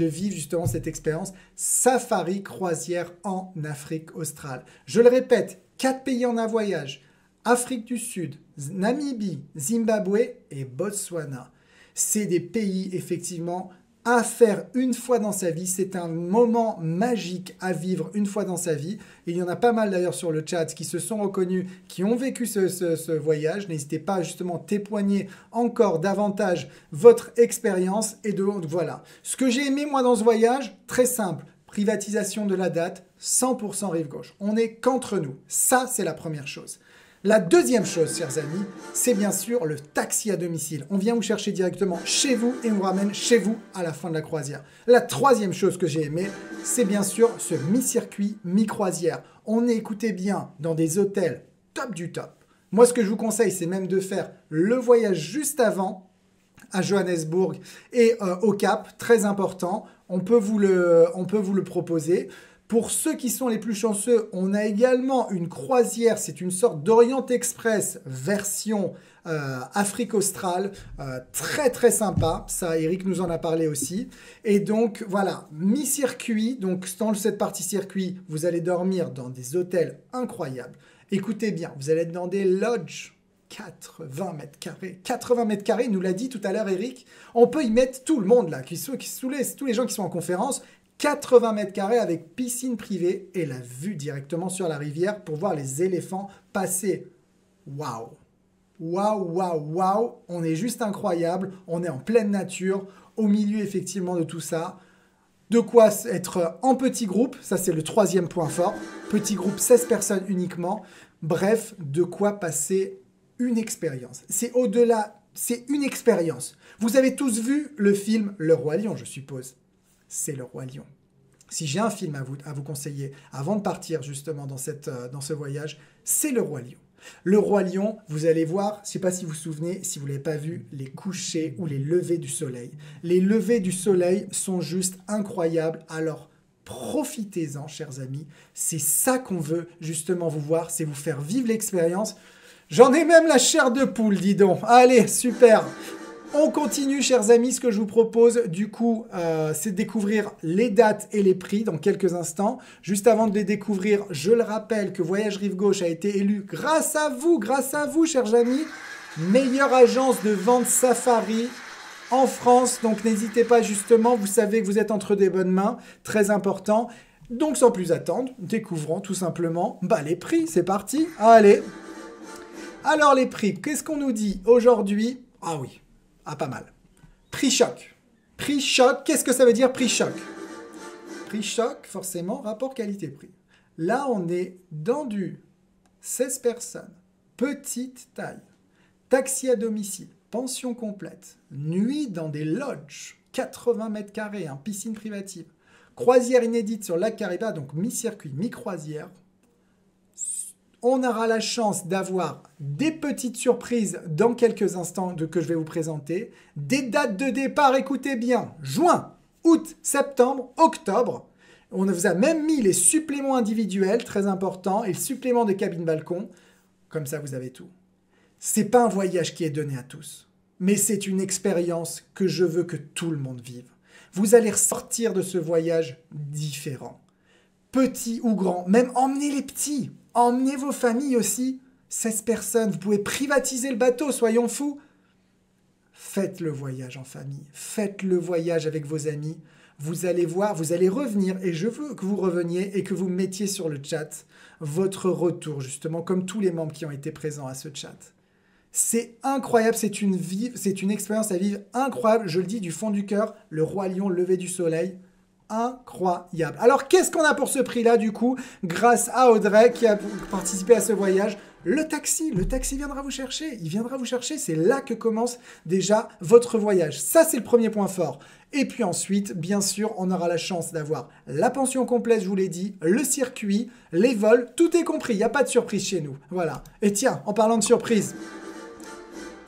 A: vivre justement cette expérience safari croisière en Afrique australe. Je le répète, 4 pays en un voyage. Afrique du Sud, Namibie, Zimbabwe et Botswana. C'est des pays, effectivement, à faire une fois dans sa vie. C'est un moment magique à vivre une fois dans sa vie. Il y en a pas mal d'ailleurs sur le chat qui se sont reconnus, qui ont vécu ce voyage. N'hésitez pas à justement témoigner encore davantage votre expérience. Et donc voilà. Ce que j'ai aimé moi dans ce voyage, très simple. Privatisation de la date, 100% rive gauche. On n'est qu'entre nous. Ça, c'est la première chose. La deuxième chose, chers amis, c'est bien sûr le taxi à domicile. On vient vous chercher directement chez vous et on vous ramène chez vous à la fin de la croisière. La troisième chose que j'ai aimé, c'est bien sûr ce mi-circuit, mi-croisière. On est, écoutez bien, dans des hôtels top du top. Moi, ce que je vous conseille, c'est même de faire le voyage juste avant à Johannesburg et au Cap, très important. On peut vous le proposer. Pour ceux qui sont les plus chanceux, on a également une croisière, c'est une sorte d'Orient Express version Afrique australe, très très sympa, ça Eric nous en a parlé aussi. Et donc voilà, mi-circuit, donc dans cette partie circuit, vous allez dormir dans des hôtels incroyables. Écoutez bien, vous allez être dans des lodges. 80 mètres carrés. 80 mètres carrés, il nous l'a dit tout à l'heure Eric. On peut y mettre tout le monde là, tous les gens qui sont en conférence. 80 mètres carrés avec piscine privée et la vue directement sur la rivière pour voir les éléphants passer. Waouh! Waouh, waouh, waouh! On est juste incroyable. On est en pleine nature, au milieu effectivement de tout ça. De quoi être en petit groupe, ça c'est le troisième point fort. Petit groupe, 16 personnes uniquement. Bref, de quoi passer une expérience. C'est au-delà, c'est une expérience. Vous avez tous vu le film Le Roi Lion, je suppose. C'est Le Roi Lion. Si j'ai un film à vous conseiller avant de partir justement dans ce voyage, c'est Le Roi Lion. Le Roi Lion, vous allez voir, je ne sais pas si vous vous souvenez, si vous ne l'avez pas vu, les couchers ou les levées du soleil. Les levées du soleil sont juste incroyables. Alors, profitez-en, chers amis. C'est ça qu'on veut justement vous voir, c'est vous faire vivre l'expérience. J'en ai même la chair de poule, dis donc. Allez, super. On continue, chers amis. Ce que je vous propose, du coup, c'est de découvrir les dates et les prix dans quelques instants. Juste avant de les découvrir, je le rappelle que Voyage Rive Gauche a été élu grâce à vous, chers amis, meilleure agence de vente safari en France. Donc, n'hésitez pas, justement, vous savez que vous êtes entre des bonnes mains, très important. Donc, sans plus attendre, découvrons tout simplement les prix. C'est parti. Allez. Alors, les prix, qu'est-ce qu'on nous dit aujourd'hui? Ah oui. Ah, pas mal. Prix choc. Prix choc, qu'est-ce que ça veut dire prix choc? Prix choc, forcément, rapport qualité-prix. Là, on est dans du 16 personnes, petite taille, taxi à domicile, pension complète, nuit dans des lodges, 80 mètres carrés, piscine privative, croisière inédite sur lac Kariba, donc mi-circuit, mi-croisière. On aura la chance d'avoir des petites surprises dans quelques instants que je vais vous présenter. Des dates de départ, écoutez bien, juin, août, septembre, octobre. On vous a même mis les suppléments individuels, très importants, et le supplément de cabine balcon. Comme ça, vous avez tout. C'est pas un voyage qui est donné à tous, mais c'est une expérience que je veux que tout le monde vive. Vous allez ressortir de ce voyage différent. Petit ou grand, même emmenez les petits. Emmenez vos familles aussi, 16 personnes, vous pouvez privatiser le bateau, soyons fous. Faites le voyage en famille, faites le voyage avec vos amis. Vous allez voir, vous allez revenir et je veux que vous reveniez et que vous mettiez sur le chat votre retour, justement, comme tous les membres qui ont été présents à ce chat. C'est incroyable, c'est une expérience à vivre incroyable, je le dis du fond du cœur, le Roi Lion, lever du soleil. Incroyable. Alors, qu'est-ce qu'on a pour ce prix-là, du coup, grâce à Audrey qui a participé à ce voyage? Le taxi viendra vous chercher. Il viendra vous chercher. C'est là que commence déjà votre voyage. Ça, c'est le premier point fort. Et puis ensuite, bien sûr, on aura la chance d'avoir la pension complète, je vous l'ai dit, le circuit, les vols, tout est compris. Il n'y a pas de surprise chez nous. Voilà. Et tiens, en parlant de surprise,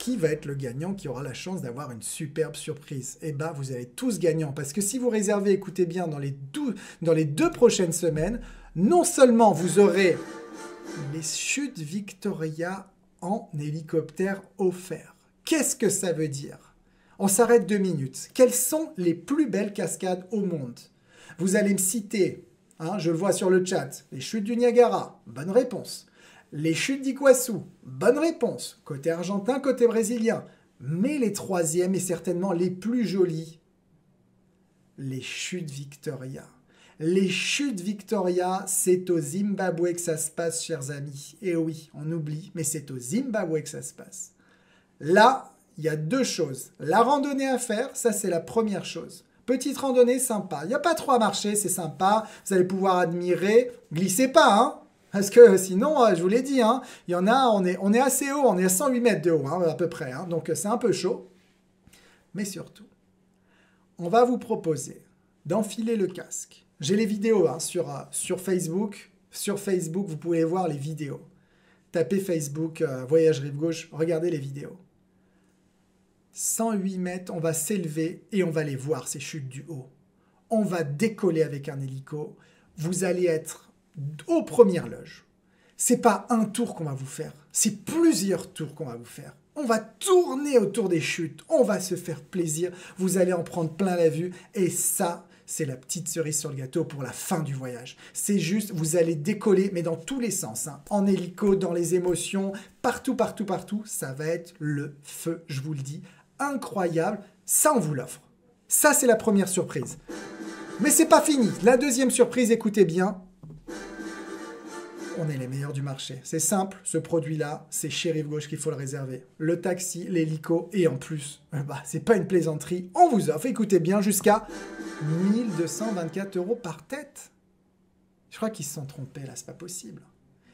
A: qui va être le gagnant qui aura la chance d'avoir une superbe surprise? Eh bien, vous allez tous gagnants, parce que si vous réservez, écoutez bien, dans les 2 prochaines semaines, non seulement vous aurez les chutes Victoria en hélicoptère offerts. Qu'est-ce que ça veut dire? On s'arrête 2 minutes. Quelles sont les plus belles cascades au monde? Vous allez me citer, hein, je le vois sur le chat, les chutes du Niagara, bonne réponse. Les chutes d'Iguassou, bonne réponse. Côté argentin, côté brésilien. Mais les troisièmes et certainement les plus jolies, les chutes Victoria. Les chutes Victoria, c'est au Zimbabwe que ça se passe, chers amis. Et oui, on oublie, mais c'est au Zimbabwe que ça se passe. Là, il y a 2 choses. La randonnée à faire, ça c'est la première chose. Petite randonnée sympa. Il n'y a pas trop à marcher, c'est sympa. Vous allez pouvoir admirer. Glissez pas, hein. Parce que sinon, je vous l'ai dit, hein, il y en a, on est assez haut, on est à 108 mètres de haut, hein, à peu près. Hein, donc c'est un peu chaud. Mais surtout, on va vous proposer d'enfiler le casque. J'ai les vidéos hein, sur Facebook. Sur Facebook, vous pouvez voir les vidéos. Tapez Facebook, Voyage Rive Gauche, regardez les vidéos. 108 mètres, on va s'élever et on va les voir, ces chutes du haut. On va décoller avec un hélico. Vous allez être aux premières loges. C'est pas un tour qu'on va vous faire, c'est plusieurs tours qu'on va vous faire. On va tourner autour des chutes, on va se faire plaisir, vous allez en prendre plein la vue et ça, c'est la petite cerise sur le gâteau pour la fin du voyage. C'est juste, vous allez décoller, mais dans tous les sens, hein. En hélico, dans les émotions, partout, partout, partout, ça va être le feu, je vous le dis, incroyable, ça on vous l'offre. Ça c'est la première surprise. Mais c'est pas fini, la deuxième surprise, écoutez bien, on est les meilleurs du marché. C'est simple, ce produit-là, c'est chez Rive Gauche qu'il faut le réserver. Le taxi, l'hélico, et en plus, c'est pas une plaisanterie, on vous offre, écoutez bien, jusqu'à 1224 € par tête. Je crois qu'ils se sont trompés là, c'est pas possible.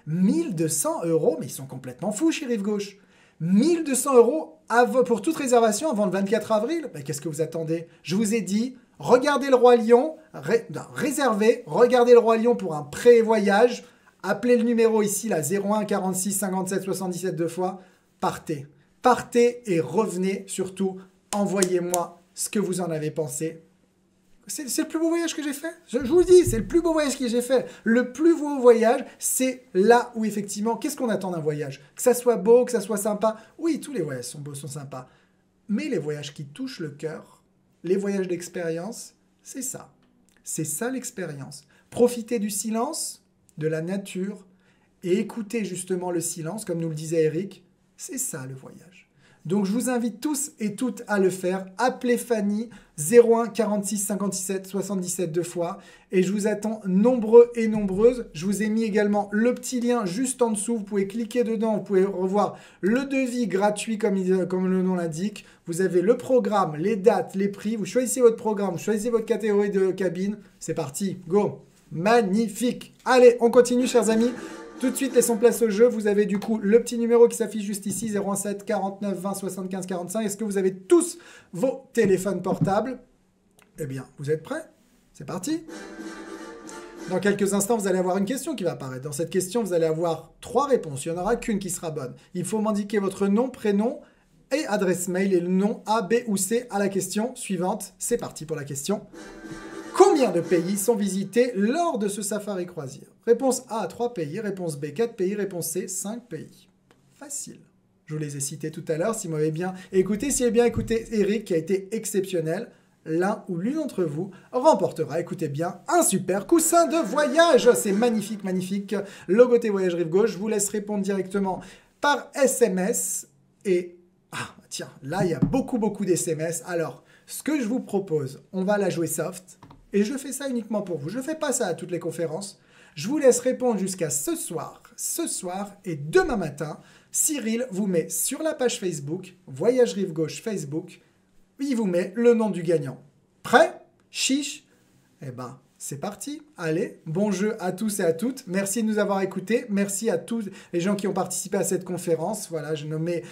A: 1200 €, mais ils sont complètement fous chez Rive Gauche. 1200 € pour toute réservation avant le 24 avril. Mais qu'est-ce que vous attendez? Je vous ai dit, regardez le Roi Lion, réservez, regardez le Roi Lion pour un pré-voyage. Appelez le numéro ici, là, 01 46 57 77 2 fois. Partez. Partez et revenez. Surtout, envoyez-moi ce que vous en avez pensé. C'est le plus beau voyage que j'ai fait. Je vous le dis, c'est le plus beau voyage que j'ai fait. Le plus beau voyage, c'est là où effectivement, qu'est-ce qu'on attend d'un voyage? Que ça soit beau, que ça soit sympa. Oui, tous les voyages sont beaux, sont sympas. Mais les voyages qui touchent le cœur, les voyages d'expérience, c'est ça. C'est ça l'expérience. Profitez du silence, de la nature et écoutez justement le silence, comme nous le disait Eric, c'est ça le voyage. Donc je vous invite tous et toutes à le faire. Appelez Fanny 01 46 57 77 2 fois et je vous attends nombreux et nombreuses. Je vous ai mis également le petit lien juste en dessous. Vous pouvez cliquer dedans, vous pouvez revoir le devis gratuit comme le nom l'indique. Vous avez le programme, les dates, les prix. Vous choisissez votre programme, vous choisissez votre catégorie de cabine. C'est parti, go! Magnifique. Allez, on continue, chers amis. Tout de suite, laissons place au jeu. Vous avez du coup le petit numéro qui s'affiche juste ici, 07 49 20 75 45. Est-ce que vous avez tous vos téléphones portables? Eh bien, vous êtes prêts? C'est parti. Dans quelques instants, vous allez avoir une question qui va apparaître. Dans cette question, vous allez avoir 3 réponses. Il n'y en aura qu'une qui sera bonne. Il faut m'indiquer votre nom, prénom et adresse mail et le nom A, B ou C à la question suivante. C'est parti pour la question. Combien de pays sont visités lors de ce safari croisière? Réponse A, 3 pays. Réponse B, 4 pays. Réponse C, 5 pays. Facile. Je vous les ai cités tout à l'heure. Si vous m'avez bien écouté, si vous avez bien écouté Eric, qui a été exceptionnel, l'un ou l'une d'entre vous remportera, écoutez bien, un super coussin de voyage. C'est magnifique, magnifique. Logoté Voyage Rive Gauche. Je vous laisse répondre directement par SMS. Et, tiens, là, il y a beaucoup d'SMS. Alors, ce que je vous propose, on va la jouer soft. Et je fais ça uniquement pour vous. Je ne fais pas ça à toutes les conférences. Je vous laisse répondre jusqu'à ce soir. Ce soir et demain matin, Cyril vous met sur la page Facebook, Voyage Rive Gauche Facebook, il vous met le nom du gagnant. Prêt? Chiche? Eh ben, c'est parti. Allez, bon jeu à tous et à toutes. Merci de nous avoir écoutés. Merci à tous les gens qui ont participé à cette conférence. Voilà, je nommais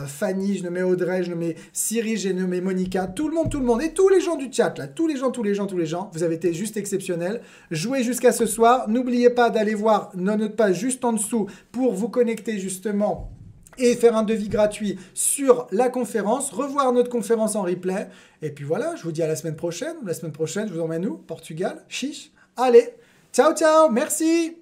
A: Fanny, je nommais Audrey, je nommais Cyril, j'ai nommé Monica. Tout le monde. Et tous les gens du chat, là. Tous les gens. Vous avez été juste exceptionnels. Jouez jusqu'à ce soir. N'oubliez pas d'aller voir notre page juste en dessous pour vous connecter justement et faire un devis gratuit sur la conférence, revoir notre conférence en replay. Et puis voilà, je vous dis à la semaine prochaine. La semaine prochaine, je vous emmène où? Portugal? Chiche? Allez, ciao, ciao, merci!